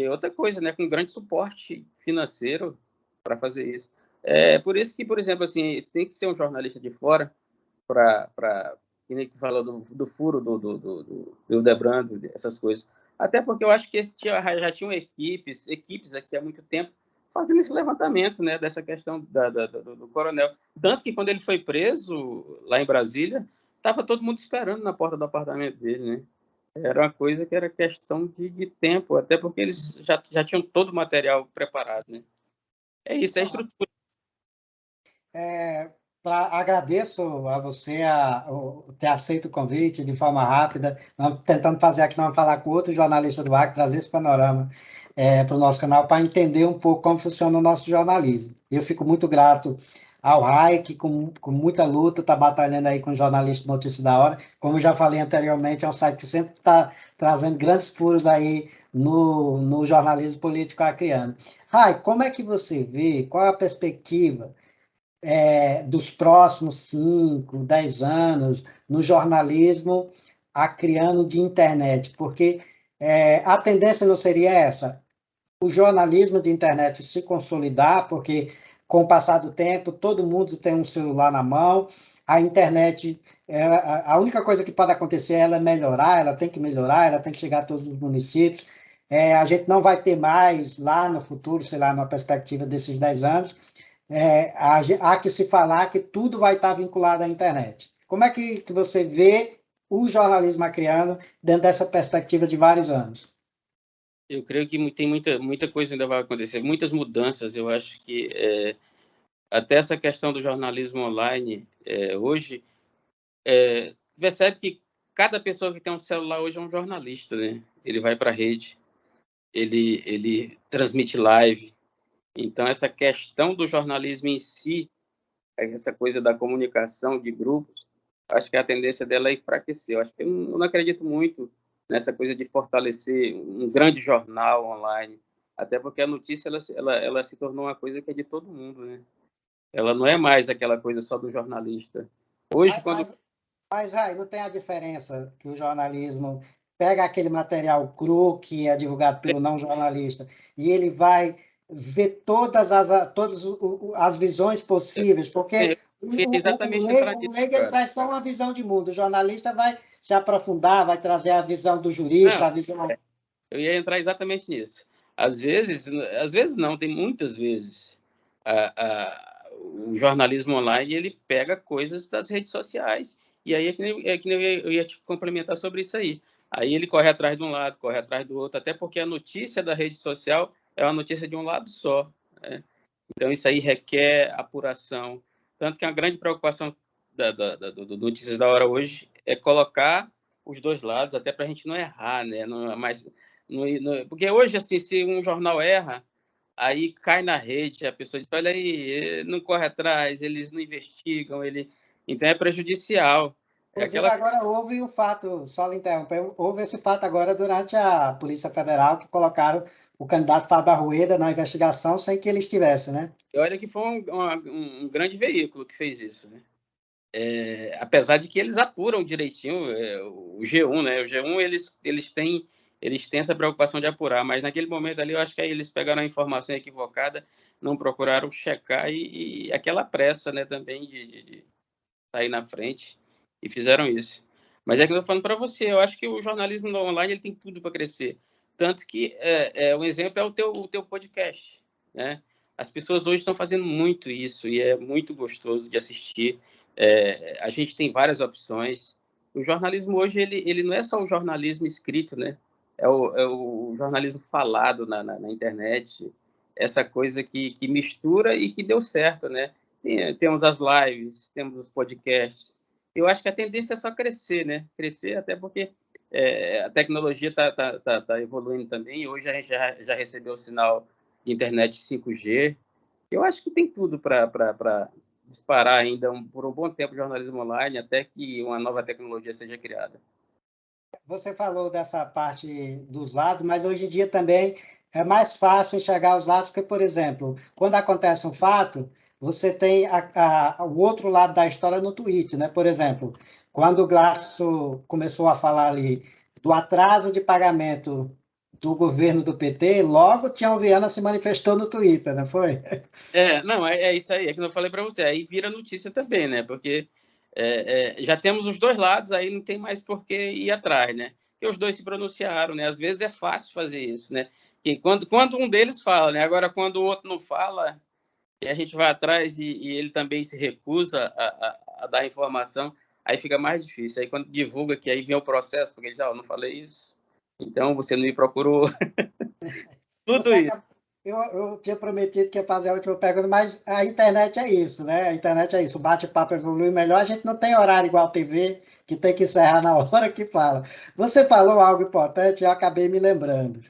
outra coisa, né, com grande suporte financeiro para fazer isso. É por isso que, por exemplo, assim, tem que ser um jornalista de fora para que nem tu falou do furo do Hildebrand, essas coisas. Até porque eu acho que já tinham equipes aqui há muito tempo fazendo esse levantamento, né, dessa questão do coronel. Tanto que quando ele foi preso lá em Brasília, estava todo mundo esperando na porta do apartamento dele, né? Era uma coisa que era questão de tempo, até porque eles já tinham todo o material preparado, né? É isso, é a estrutura. Agradeço a você ter aceito o convite de forma rápida. Nós tentando fazer aqui, nós vamos falar com outro jornalista do Acre, trazer esse panorama para o nosso canal, para entender um pouco como funciona o nosso jornalismo. Eu fico muito grato ao RAI, que com muita luta está batalhando aí com o jornalista Notícia da Hora. Como eu já falei anteriormente, é um site que sempre está trazendo grandes furos aí no jornalismo político acreano. RAI, como é que você vê, qual é a perspectiva dos próximos 5, 10 anos no jornalismo acreano de internet? Porque a tendência não seria essa, o jornalismo de internet se consolidar, porque com o passar do tempo, todo mundo tem um celular na mão, a internet, a única coisa que pode acontecer é ela melhorar, ela tem que melhorar, ela tem que chegar a todos os municípios. A gente não vai ter mais lá no futuro, sei lá, na perspectiva desses 10 anos, há que se falar que tudo vai estar vinculado à internet. Como é que você vê o jornalismo acreano dentro dessa perspectiva de vários anos? Eu creio que tem muita coisa ainda vai acontecer, muitas mudanças. Eu acho que até essa questão do jornalismo online hoje percebe que cada pessoa que tem um celular hoje é um jornalista, né? Ele vai para a rede, ele transmite live. Então, essa questão do jornalismo em si, essa coisa da comunicação de grupos, acho que a tendência dela é enfraquecer. Eu acho que eu não acredito muito nessa coisa de fortalecer um grande jornal online, até porque a notícia ela se tornou uma coisa que é de todo mundo, né? Ela não é mais aquela coisa só do jornalista. Hoje, Mas, quando... mas, mas aí não tem a diferença que o jornalismo pega aquele material cru que é divulgado pelo não jornalista e ele vai ver todas as visões possíveis, porque Exatamente entrar o nisso, leigo ele cara. traz só uma visão de mundo, o jornalista vai se aprofundar, vai trazer a visão do Não, jurista, a visão... eu ia entrar exatamente nisso. Às vezes não, tem muitas vezes. O jornalismo online ele pega coisas das redes sociais. E aí é que nem eu ia te complementar sobre isso aí. Aí ele corre atrás de um lado, corre atrás do outro, até porque a notícia da rede social é uma notícia de um lado só, né? Então isso aí requer apuração. Tanto que a grande preocupação do Notícias da Hora hoje é colocar os dois lados, até para a gente não errar, né? Não, mas, porque hoje, assim, se um jornal erra, aí cai na rede, a pessoa diz, olha aí, não corre atrás, eles não investigam, então é prejudicial. É Inclusive, aquela... agora houve o fato, só lhe interromper, houve esse fato agora durante a Polícia Federal, que colocaram o candidato Fábio Arrueda na investigação sem que ele estivesse, né? Olha que foi um grande veículo que fez isso, né? Apesar de que eles apuram direitinho, o G1, né? O G1, eles têm essa preocupação de apurar, mas naquele momento ali, eu acho que aí eles pegaram a informação equivocada, não procuraram checar e aquela pressa, né, também de sair na frente, e fizeram isso. Mas é que eu estou falando para você, eu acho que o jornalismo online ele tem tudo para crescer. Tanto que um exemplo é o teu podcast, né? As pessoas hoje estão fazendo muito isso e é muito gostoso de assistir. A gente tem várias opções. O jornalismo hoje ele não é só o jornalismo escrito, né? É o jornalismo falado na internet, essa coisa que mistura e que deu certo, né? Temos as lives, temos os podcasts. Eu acho que a tendência é só crescer, né? Crescer, até porque a tecnologia está evoluindo também. Hoje a gente já recebeu o sinal de internet 5G. Eu acho que tem tudo para disparar ainda por um bom tempo o jornalismo online, até que uma nova tecnologia seja criada. Você falou dessa parte dos lados, mas hoje em dia também é mais fácil enxergar os lados, porque, por exemplo, quando acontece um fato, você tem o outro lado da história no Twitter, né? Por exemplo, quando o Glaxo começou a falar ali do atraso de pagamento do governo do PT, logo Tião Viana se manifestou no Twitter, não foi? Não, é isso aí, é que eu falei para você, aí vira notícia também, né? Porque já temos os dois lados, aí não tem mais por que ir atrás, né? Porque os dois se pronunciaram, né? Às vezes é fácil fazer isso, né? Que quando um deles fala, né? Agora, quando o outro não fala, e a gente vai atrás e ele também se recusa a dar informação, aí fica mais difícil. Aí quando divulga que aí vem o processo, porque ele já, não falei isso, então você não me procurou. Você Tudo isso. acaba... eu tinha prometido que ia fazer a última pergunta, mas a internet é isso, né? A internet é isso. O bate-papo evolui melhor. A gente não tem horário igual a TV, que tem que encerrar na hora que fala. Você falou algo importante e eu acabei me lembrando.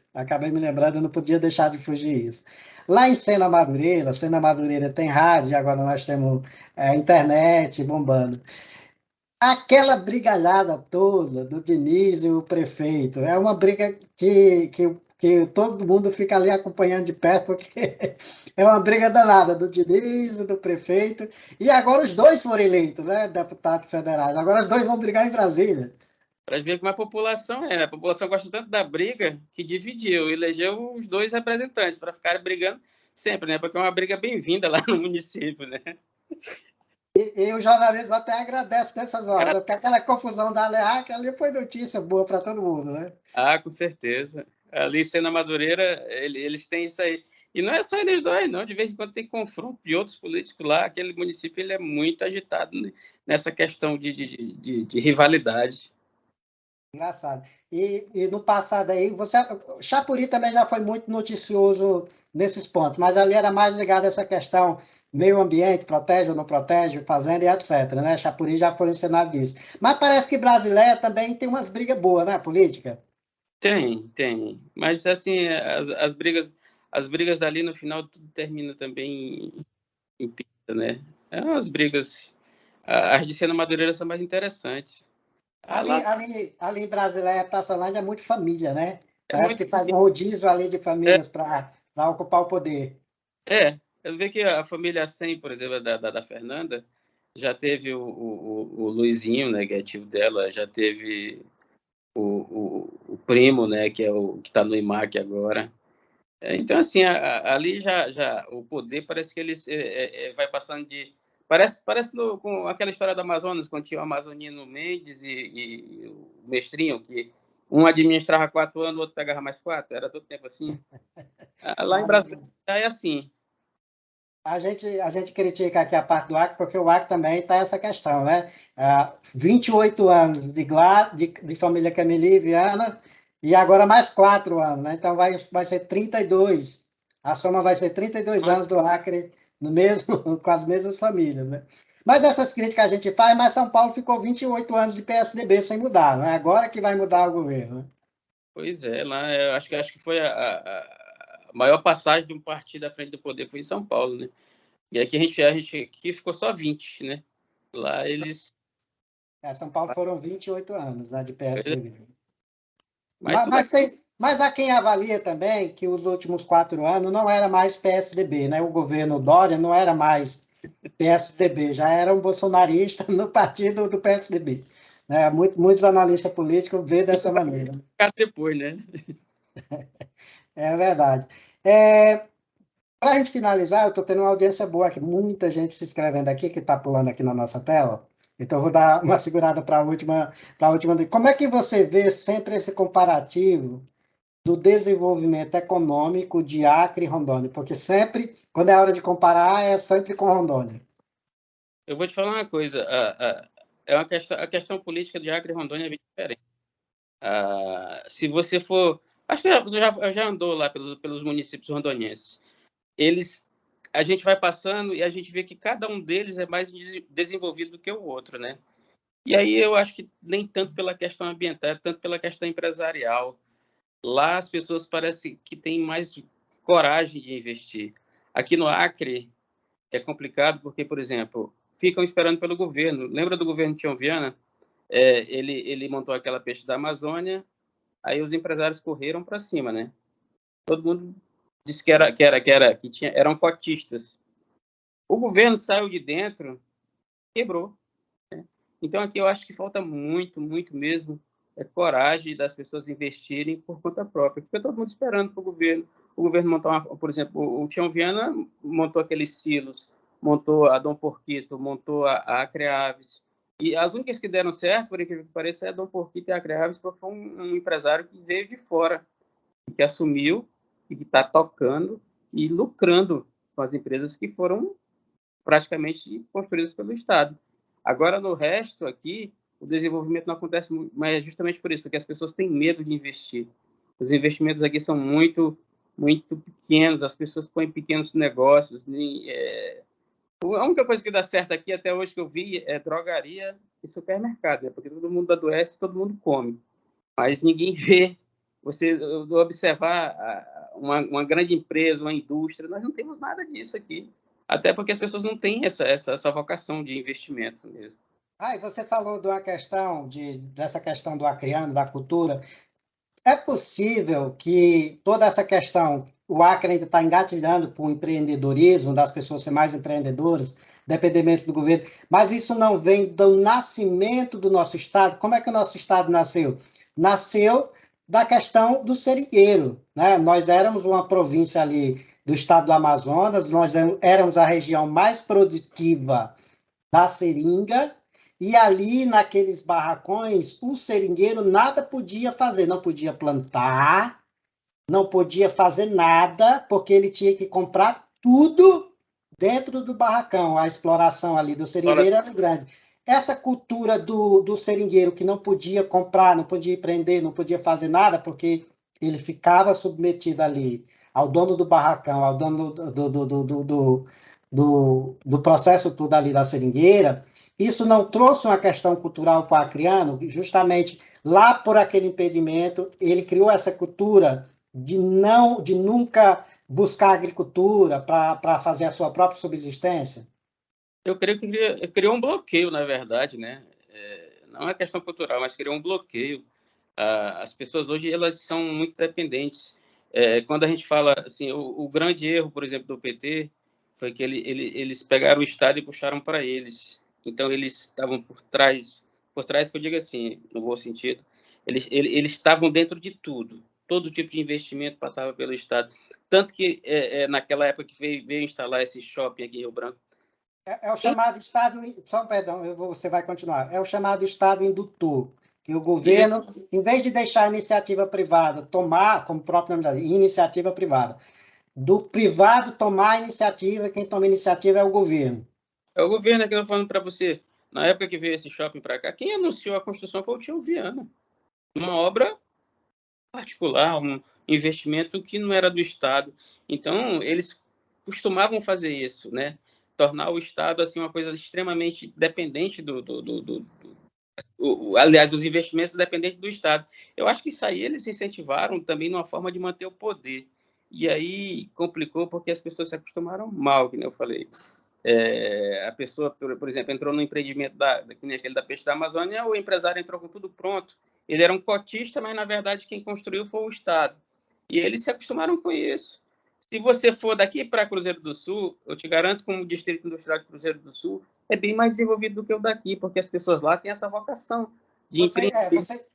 Eu não podia deixar de fugir isso. Lá em Sena Madureira tem rádio, agora nós temos internet bombando. Aquela brigalhada toda do Diniz e o prefeito, é uma briga que todo mundo fica ali acompanhando de perto, porque é uma briga danada do Diniz e do prefeito, e agora os dois foram eleitos, né, deputados federais, agora os dois vão brigar em Brasília. Para ver como a população é. A população gosta tanto da briga que dividiu, elegeu os dois representantes para ficarem brigando sempre, né? Porque é uma briga bem-vinda lá no município, né? E o jornalismo até agradece nessas horas, porque aquela confusão da Leac ali foi notícia boa para todo mundo, né? Com certeza. Ali, sendo a Madureira, eles têm isso aí. E não é só eles dois, não. De vez em quando tem confronto de outros políticos lá. Aquele município ele é muito agitado nessa questão de rivalidade. Engraçado. E no passado aí, Chapuri também já foi muito noticioso nesses pontos, mas ali era mais ligado a essa questão meio ambiente, protege ou não protege, fazenda e etc. Né? Chapuri já foi um cenário disso. Mas parece que brasileira também tem umas brigas boas, né, política? Tem. Mas, assim, as brigas dali, no final, tudo termina também em pista, né? É umas brigas... As de Sena Madureira são mais interessantes. Lá Ali em Brasileira, Praçolândia é muito família, né? é Parece muito... que faz um rodízio ali de famílias para ocupar o poder. Eu vejo que a família 100, por exemplo, da Fernanda, já teve o Luizinho, né, que é tio dela, já teve o primo, né, que é o que está no IMAC agora. Então, assim, ali já o poder parece que ele vai passando de... Parece com aquela história do Amazonas, quando tinha o Amazonino Mendes e o Mestrinho, que um administrava 4 anos, o outro pegava mais 4, era todo tempo assim. Lá em Brasília já é assim. A gente critica aqui a parte do Acre, porque o Acre também está essa questão, né? 28 anos de família Cameliviana e agora mais 4 anos, né? Então vai ser 32. A soma vai ser 32 anos do Acre no mesmo, com as mesmas famílias, né? Mas essas críticas a gente faz, mas São Paulo ficou 28 anos de PSDB sem mudar, né? Agora que vai mudar o governo, né? Pois é, lá eu acho que foi a maior passagem de um partido à frente do poder foi em São Paulo, né? E aqui a gente aqui ficou só 20, né? Lá eles... São Paulo foram 28 anos, né, de PSDB. Mas tudo Mas há quem avalia também que os últimos 4 anos não era mais PSDB, né? O governo Dória não era mais PSDB, já era um bolsonarista no partido do PSDB. Né? Muitos analistas políticos veem dessa maneira. depois, né? É verdade. Para a gente finalizar, eu estou tendo uma audiência boa aqui, muita gente se inscrevendo aqui, que está pulando aqui na nossa tela. Então, eu vou dar uma segurada para a última. Como é que você vê sempre esse comparativo do desenvolvimento econômico de Acre e Rondônia? Porque sempre, quando é hora de comparar, é sempre com Rondônia. Eu vou te falar uma coisa. É uma questão, a questão política de Acre e Rondônia é bem diferente. Se você for... Acho que você já andou lá pelos municípios rondonienses. A gente vai passando e a gente vê que cada um deles é mais desenvolvido do que o outro, né? E aí eu acho que nem tanto pela questão ambiental, tanto pela questão empresarial. Lá as pessoas parecem que têm mais coragem de investir. Aqui no Acre é complicado porque, por exemplo, ficam esperando pelo governo. Lembra do governo Tião Viana? Ele montou aquela peixe da Amazônia, aí os empresários correram para cima, né? Todo mundo disse que eram cotistas. O governo saiu de dentro, quebrou. Então, aqui eu acho que falta muito, muito mesmo coragem das pessoas investirem por conta própria. Fica todo mundo esperando para o governo montar, por exemplo, o Tião Viana montou aqueles silos, montou a Dom Porquito, montou a Acreaves. E as únicas que deram certo, por incrível que pareça, é a Dom Porquito e a Acreaves, porque foi um empresário que veio de fora, que assumiu e que está tocando e lucrando com as empresas que foram praticamente construídas pelo Estado. Agora, no resto aqui, o desenvolvimento não acontece muito, mas é justamente por isso, porque as pessoas têm medo de investir. Os investimentos aqui são muito, muito pequenos, as pessoas põem pequenos negócios. A única coisa que dá certo aqui, até hoje que eu vi, é drogaria e supermercado, né? Porque todo mundo adoece, todo mundo come. Mas ninguém vê. Você observar uma grande empresa, uma indústria, nós não temos nada disso aqui. Até porque as pessoas não têm essa vocação de investimento mesmo. E você falou de uma questão, dessa questão do acreano, da cultura. É possível que toda essa questão, o Acre ainda está engatilhando para o empreendedorismo, das pessoas serem mais empreendedoras, dependente do governo, mas isso não vem do nascimento do nosso Estado. Como é que o nosso Estado nasceu? Nasceu da questão do seringueiro, né? Nós éramos uma província ali do estado do Amazonas, nós éramos a região mais produtiva da seringa, e ali naqueles barracões, o seringueiro nada podia fazer, não podia plantar, não podia fazer nada, porque ele tinha que comprar tudo dentro do barracão. A exploração ali do seringueiro era grande. Essa cultura do seringueiro que não podia comprar, não podia empreender, não podia fazer nada, porque ele ficava submetido ali ao dono do barracão, ao dono do processo todo ali da seringueira, isso não trouxe uma questão cultural para o acriano, justamente lá por aquele impedimento, ele criou essa cultura de nunca buscar agricultura para fazer a sua própria subsistência? Eu creio que criou um bloqueio, na verdade, né? Não é questão cultural, mas criou um bloqueio. As pessoas hoje elas são muito dependentes. Quando a gente fala assim, o grande erro, por exemplo, do PT foi que eles pegaram o Estado e puxaram para eles. Então eles estavam por trás que eu digo assim, no bom sentido, eles estavam dentro de tudo. Todo tipo de investimento passava pelo Estado. Tanto que naquela época que veio instalar esse shopping aqui em Rio Branco. É o chamado Estado, só perdão, você vai continuar. É o chamado Estado indutor, que o governo, em vez de deixar a iniciativa privada tomar, como o próprio nome diz, iniciativa privada, do privado tomar a iniciativa, quem toma a iniciativa é o governo. É o governo que eu estou falando para você. Na época que veio esse shopping para cá, quem anunciou a construção foi o tio Viana. Uma obra particular, um investimento que não era do Estado. Então, eles costumavam fazer isso, né? Tornar o Estado assim uma coisa extremamente dependente aliás, dos investimentos dependentes do Estado. Eu acho que isso aí eles incentivaram também numa forma de manter o poder. E aí complicou porque as pessoas se acostumaram mal, que nem eu falei. A pessoa, por exemplo, entrou no empreendimento que nem aquele da Peixe da Amazônia, o empresário entrou com tudo pronto. Ele era um cotista, mas na verdade quem construiu foi o Estado. E eles se acostumaram com isso. Se você for daqui para Cruzeiro do Sul, eu te garanto, como o Distrito Industrial de Cruzeiro do Sul é bem mais desenvolvido do que o daqui, porque as pessoas lá têm essa vocação de empreender.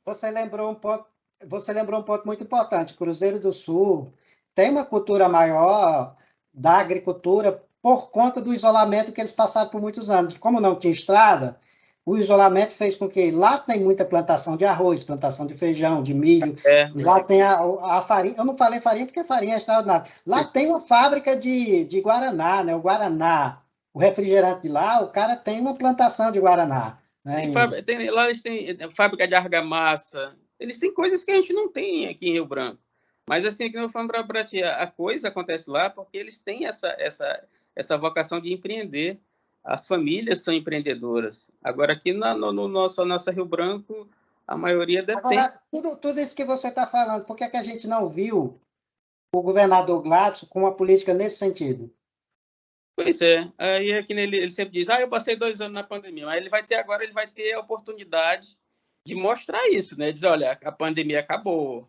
Você lembrou um ponto muito importante. Cruzeiro do Sul tem uma cultura maior da agricultura por conta do isolamento que eles passaram por muitos anos. Como não tinha estrada, o isolamento fez com que lá tem muita plantação de arroz, plantação de feijão, de milho. Lá tem a farinha. Eu não falei farinha porque farinha é extraordinária. Lá tem uma fábrica de Guaraná, né? O Guaraná, o refrigerante de lá, o cara tem uma plantação de Guaraná. Né? Lá eles têm fábrica de argamassa. Eles têm coisas que a gente não tem aqui em Rio Branco. Mas assim, que eu falo para ti, a coisa acontece lá porque eles têm essa vocação de empreender. As famílias são empreendedoras. Agora, aqui no nossa Rio Branco, a maioria depende. Agora, tudo isso que você está falando, por que a gente não viu o governador Gladson com uma política nesse sentido? Pois é. Aí é que ele sempre diz, eu passei 2 anos na pandemia, mas ele vai ter a oportunidade de mostrar isso, né? Dizer, olha, a pandemia acabou.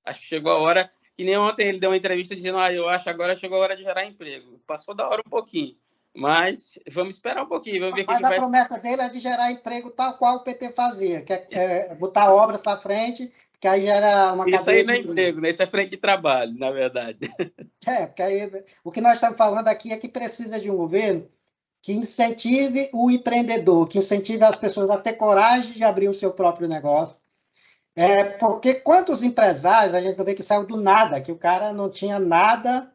Acho que chegou a hora, que nem ontem ele deu uma entrevista dizendo, eu acho agora chegou a hora de gerar emprego. Passou da hora um pouquinho. Mas vamos esperar um pouquinho, vamos ver o que vai... Mas a promessa dele é de gerar emprego tal qual o PT fazia, que é botar obras para frente, que aí gera uma Isso aí não é emprego, né? Isso é frente de trabalho, na verdade. Porque aí o que nós estamos falando aqui é que precisa de um governo que incentive o empreendedor, que incentive as pessoas a ter coragem de abrir o seu próprio negócio. Porque quantos empresários a gente vê que saiu do nada, que o cara não tinha nada.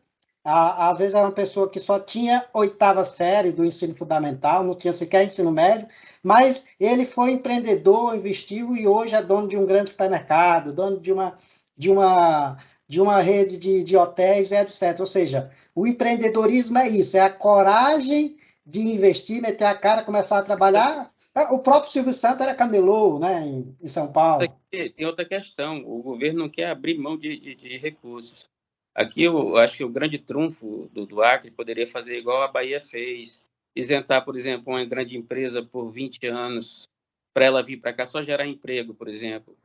Às vezes era uma pessoa que só tinha 8ª série do ensino fundamental, não tinha sequer ensino médio, mas ele foi empreendedor, investiu e hoje é dono de um grande supermercado, dono de uma rede de hotéis, etc. Ou seja, o empreendedorismo é isso, é a coragem de investir, meter a cara, começar a trabalhar. O próprio Silvio Santos era camelô, né, em São Paulo. Tem outra questão, o governo não quer abrir mão de recursos. Aqui, eu acho que o grande trunfo do Acre poderia fazer igual a Bahia fez, isentar, por exemplo, uma grande empresa por 20 anos, para ela vir para cá só gerar emprego, por exemplo.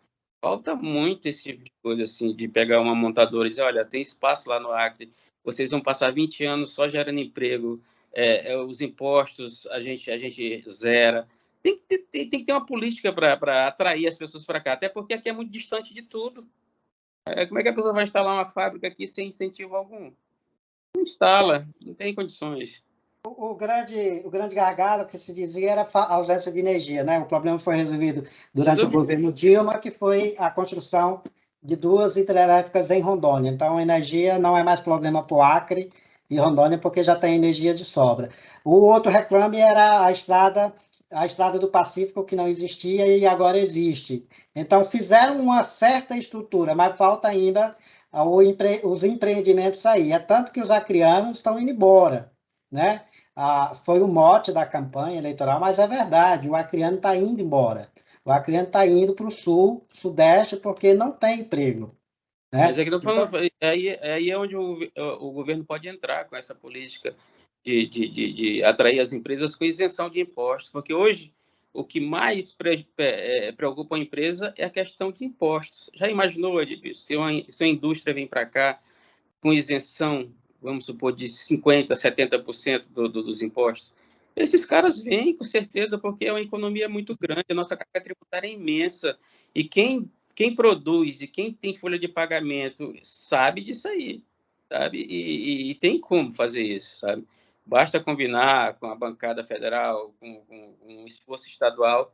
Falta muito esse tipo de coisa, assim, de pegar uma montadora e dizer, olha, tem espaço lá no Acre, vocês vão passar 20 anos só gerando emprego, os impostos a gente zera. Tem que ter uma política para atrair as pessoas para cá, até porque aqui é muito distante de tudo. Como é que a pessoa vai instalar uma fábrica aqui sem incentivo algum? Não instala, não tem condições. O grande gargalo que se dizia era a ausência de energia, né? O problema foi resolvido durante o governo Dilma, que foi a construção de 2 hidrelétricas em Rondônia. Então, a energia não é mais problema para o Acre e Rondônia, porque já tem energia de sobra. O outro reclame era a estrada do Pacífico, que não existia e agora existe. Então, fizeram uma certa estrutura, mas falta ainda os empreendimentos sair. É tanto que os acrianos estão indo embora, né? foi o mote da campanha eleitoral, mas é verdade, o acreano está indo embora. O acreano está indo para o sul, sudeste, porque não tem emprego. Né? Mas é que não Então, falando, aí é onde o governo pode entrar com essa política de atrair as empresas com isenção de impostos, porque hoje o que mais preocupa a empresa é a questão de impostos. Já imaginou, Edilson, se uma indústria vem para cá com isenção, vamos supor, de 50%, 70% dos impostos? Esses caras vêm, com certeza, porque é uma economia muito grande, a nossa carga tributária é imensa, e quem produz e quem tem folha de pagamento sabe disso aí, sabe? E tem como fazer isso, sabe? Basta combinar com a bancada federal, com um esforço estadual,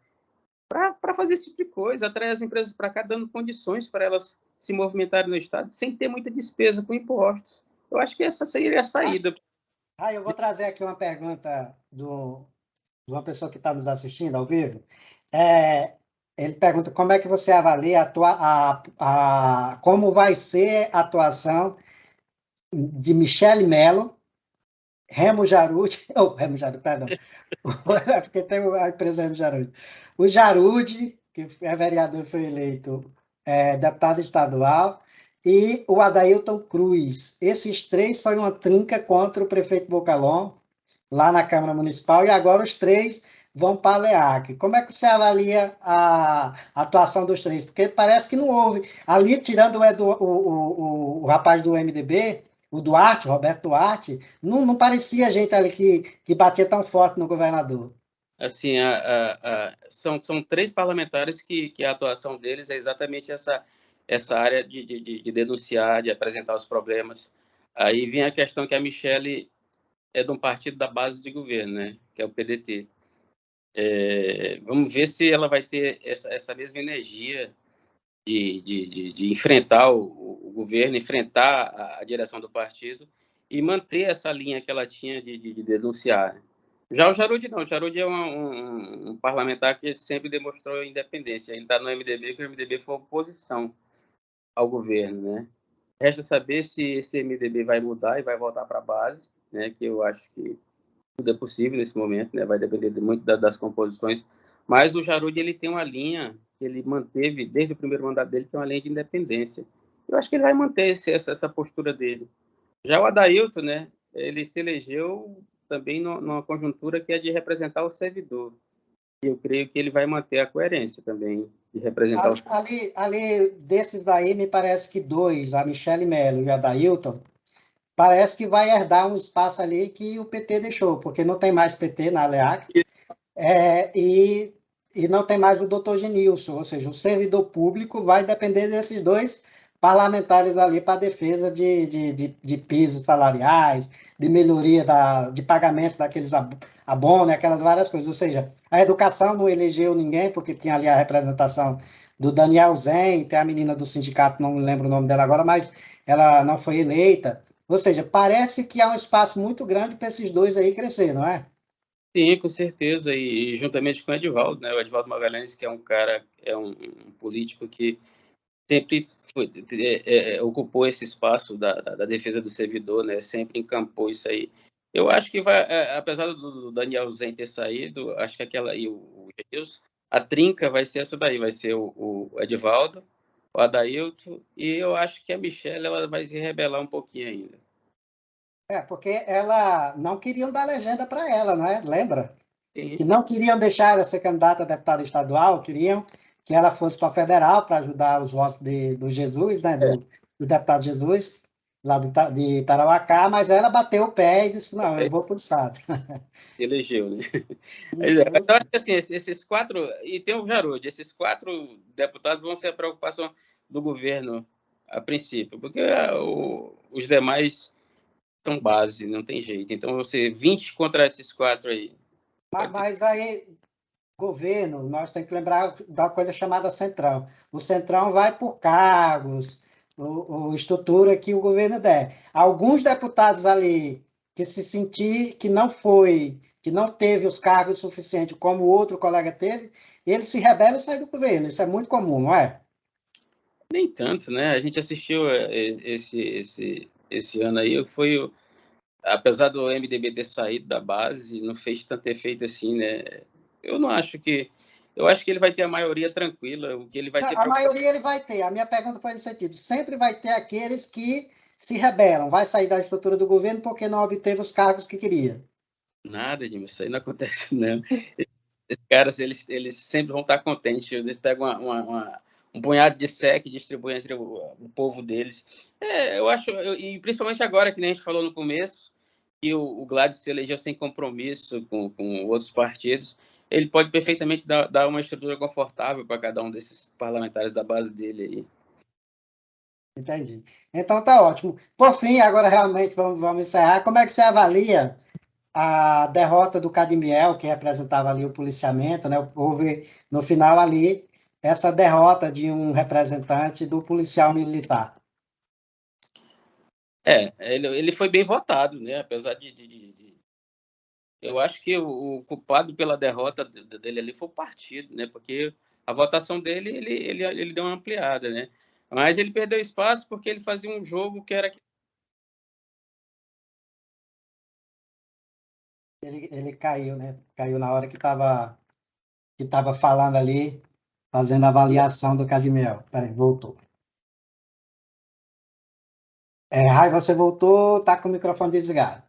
para fazer esse tipo de coisa, atrair as empresas para cá, dando condições para elas se movimentarem no Estado, sem ter muita despesa com impostos. Eu acho que essa seria a saída. eu vou trazer aqui uma pergunta de uma pessoa que está nos assistindo ao vivo. Ele pergunta como é que você avalia como vai ser a atuação de Michele Mello, Remo Jarudi, perdão, porque tem a empresa Remo Jarudi. O Jarudi, que é vereador, foi eleito deputado estadual, e o Adailton Cruz. Esses três foi uma trinca contra o prefeito Bocalon, lá na Câmara Municipal, e agora os três vão para a LEAC. Como é que você avalia a atuação dos três? Porque parece que não houve. Ali, tirando o rapaz do MDB, o Duarte, o Roberto Duarte, não parecia gente ali que batia tão forte no governador. Assim, são três parlamentares que a atuação deles é exatamente essa área de denunciar, de apresentar os problemas. Aí vem a questão que a Michele é de um partido da base de governo, né? Que é o PDT. Vamos ver se ela vai ter essa mesma energia de enfrentar o governo, enfrentar a direção do partido e manter essa linha que ela tinha de denunciar. Já o Jarudi não, o Jarudi é um parlamentar que sempre demonstrou independência. Ele está no MDB, que o MDB foi oposição ao governo, né? Resta saber se esse MDB vai mudar e vai voltar para a base, né? Que eu acho que tudo é possível nesse momento, né? Vai depender muito das composições. Mas o Jarudi, ele tem uma linha que ele manteve desde o primeiro mandato dele, que é uma linha de independência. Eu acho que ele vai manter essa postura dele. Já o Adailton, né? Ele se elegeu também numa conjuntura que é de representar o servidor. E eu creio que ele vai manter a coerência também de representar o servidor. Ali, desses daí, me parece que dois, a Michele Mello e o Adailton, parece que vai herdar um espaço ali que o PT deixou, porque não tem mais PT na LEAC, e não tem mais o doutor Genilson, ou seja, o servidor público vai depender desses dois parlamentares ali para a defesa de pisos salariais, de melhoria de pagamento daqueles abonos, aquelas várias coisas. Ou seja, a educação não elegeu ninguém, porque tinha ali a representação do Daniel Zen, tem a menina do sindicato, não me lembro o nome dela agora, mas ela não foi eleita. Ou seja, parece que há um espaço muito grande para esses dois aí crescer, não é? Sim, com certeza, e juntamente com o Edivaldo, né? O Edivaldo Magalhães, que é um cara, é um político que sempre ocupou esse espaço da defesa do servidor, né? Sempre encampou isso aí. Eu acho que vai, apesar do Daniel Zen ter saído, acho que aquela e o Jesus, a trinca vai ser essa daí, vai ser o Edivaldo, o Adailton, e eu acho que a Michelle ela vai se rebelar um pouquinho ainda. Porque ela não queriam dar legenda para ela, não é? Lembra? Sim. E não queriam deixar ela ser candidata a deputada estadual, queriam que ela fosse para a federal para ajudar os votos do Jesus, né? Do deputado Jesus, lá de Tarauacá, mas ela bateu o pé e disse: não, eu vou para o estado. Elegeu, né? Isso, Mas eu acho que assim, esses quatro, e tem o Jarud, esses quatro deputados vão ser a preocupação do governo a princípio, porque os demais são base, não tem jeito. Então, você 20 contra esses quatro aí. mas aí, governo, nós temos que lembrar da coisa chamada Centrão. O Centrão vai por cargos, ou estrutura que o governo der. Alguns deputados ali que se sentir que não teve os cargos suficientes como o outro colega teve, ele se rebela e sai do governo. Isso é muito comum, não é? Nem tanto, né? A gente assistiu esse ano aí, foi apesar do MDB ter saído da base, não fez tanto efeito assim, né? Eu não acho que... Eu acho que ele vai ter a maioria tranquila, o que ele vai ter... A maioria ele vai ter. A minha pergunta foi no sentido, sempre vai ter aqueles que se rebelam, vai sair da estrutura do governo porque não obteve os cargos que queria. Nada, Edmilson, isso aí não acontece, não. Esses caras, eles sempre vão estar contentes, eles pegam um punhado de SEC e distribuem entre o povo deles. Eu acho, e principalmente agora, que nem a gente falou no começo, que o Gladys se elegeu sem compromisso com outros partidos, ele pode perfeitamente dar uma estrutura confortável para cada um desses parlamentares da base dele aí. Entendi. Então tá ótimo. Por fim, agora realmente vamos encerrar. Como é que você avalia a derrota do Cadmiel, que representava ali o policiamento, né? Houve no final ali essa derrota de um representante do policial militar. Ele foi bem votado, né? Apesar eu acho que o culpado pela derrota dele ali foi o partido, né? Porque a votação dele, ele deu uma ampliada, né? Mas ele perdeu espaço porque ele fazia um jogo que era... Ele caiu, né? Caiu na hora que estava falando ali, fazendo a avaliação do Cadmiel. Peraí, voltou. Rai, você voltou, tá com o microfone desligado.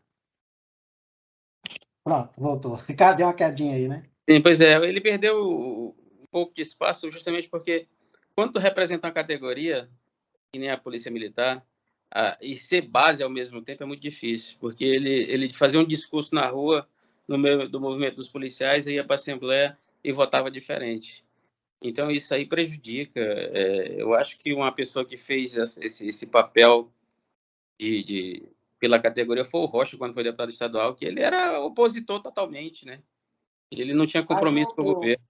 Pronto, voltou. Deu uma quedinha aí, né? Sim, pois é, ele perdeu um pouco de espaço justamente porque quando tu representa uma categoria, que nem a Polícia Militar, e ser base ao mesmo tempo é muito difícil, porque ele fazia um discurso na rua, no meio do movimento dos policiais, ia para a Assembleia e votava diferente. Então, isso aí prejudica. Eu acho que uma pessoa que fez esse papel pela categoria foi o Rocha, quando foi deputado estadual, que ele era opositor totalmente, né? Ele não tinha compromisso com o governo.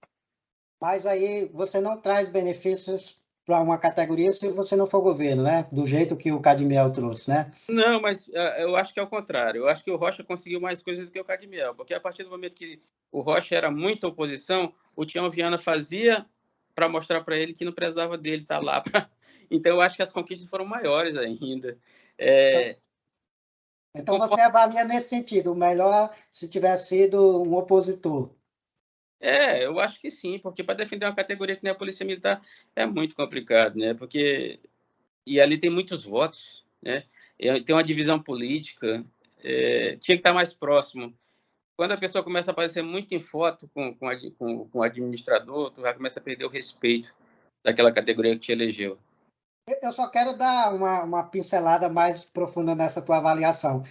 Mas aí você não traz benefícios para uma categoria se você não for governo, né? Do jeito que o Cadmiel trouxe, né? Não, mas eu acho que é o contrário. Eu acho que o Rocha conseguiu mais coisas do que o Cadmiel, porque a partir do momento que o Rocha era muita oposição, o Tião Viana fazia para mostrar para ele que não precisava dele estar lá. Então, eu acho que as conquistas foram maiores ainda. Então, você avalia nesse sentido, o melhor se tivesse sido um opositor. Eu acho que sim, porque para defender uma categoria que nem a Polícia Militar é muito complicado, né? Porque ali tem muitos votos, né? Tem uma divisão política, tinha que estar mais próximo. Quando a pessoa começa a aparecer muito em foto com o administrador, tu já começa a perder o respeito daquela categoria que te elegeu. Eu só quero dar uma pincelada mais profunda nessa tua avaliação.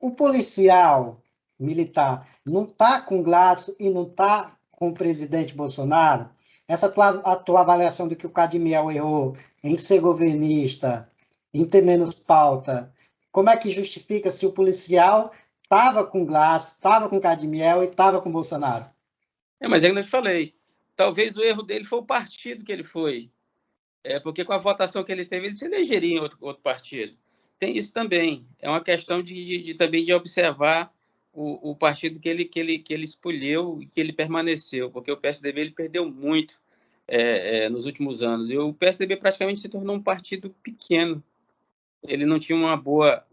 O policial militar não está com Gladys e não está com o presidente Bolsonaro? A tua avaliação do que o Cadmiel errou em ser governista, em ter menos pauta, como é que justifica se o policial estava com Gladys, estava com Cadmiel e estava com Bolsonaro? Mas ainda te falei, talvez o erro dele foi o partido que ele foi. Porque com a votação que ele teve, ele se elegeria em outro partido. Tem isso também. É uma questão também de observar o partido que ele escolheu e que ele permaneceu, porque o PSDB ele perdeu muito nos últimos anos. E o PSDB praticamente se tornou um partido pequeno. Ele não tinha uma boa,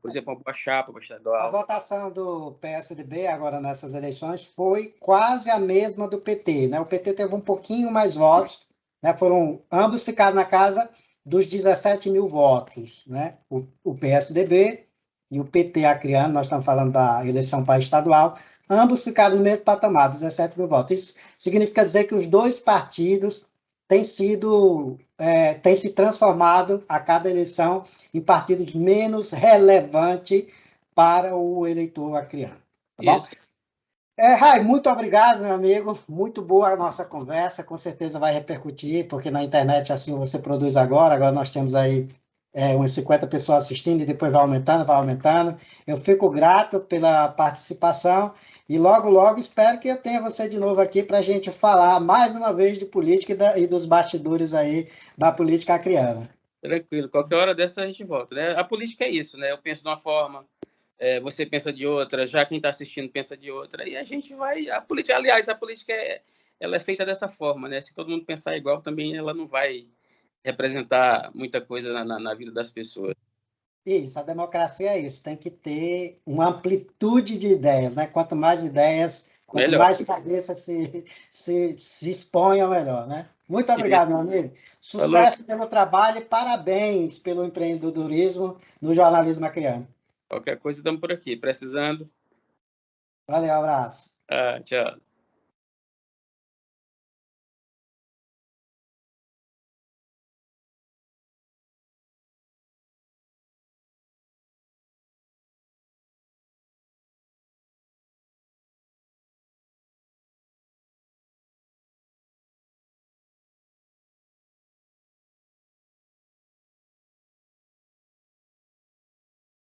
por exemplo, uma boa chapa estadual. A votação do PSDB agora nessas eleições foi quase a mesma do PT, né? O PT teve um pouquinho mais votos, né? Ambos ficaram na casa dos 17 mil votos, né? O PSDB e o PT acriano, nós estamos falando da eleição para estadual, ambos ficaram no mesmo patamar, 17 mil votos. Isso significa dizer que os dois partidos têm se transformado a cada eleição em partidos menos relevantes para o eleitor acriano. Tá bom? Rai, muito obrigado, meu amigo. Muito boa a nossa conversa. Com certeza vai repercutir, porque na internet assim você produz agora. Agora nós temos aí umas 50 pessoas assistindo e depois vai aumentando, vai aumentando. Eu fico grato pela participação e logo, logo espero que eu tenha você de novo aqui para a gente falar mais uma vez de política e dos bastidores aí da política acriana. Tranquilo, qualquer hora dessa a gente volta, né? A política é isso, né? Eu penso de uma forma, você pensa de outra, já quem está assistindo pensa de outra, e a gente vai... Aliás, a política ela é feita dessa forma, né? Se todo mundo pensar igual, também ela não vai representar muita coisa na vida das pessoas. Isso, a democracia é isso, tem que ter uma amplitude de ideias, né? Quanto mais ideias, quanto Melhor. mais cabeças se exponham, melhor, né? Muito E obrigado, meu amigo. falou, Sucesso pelo trabalho e parabéns pelo empreendedorismo no jornalismo acreano. qualquer coisa estamos por aqui. Precisando. Valeu, abraço. Tchau.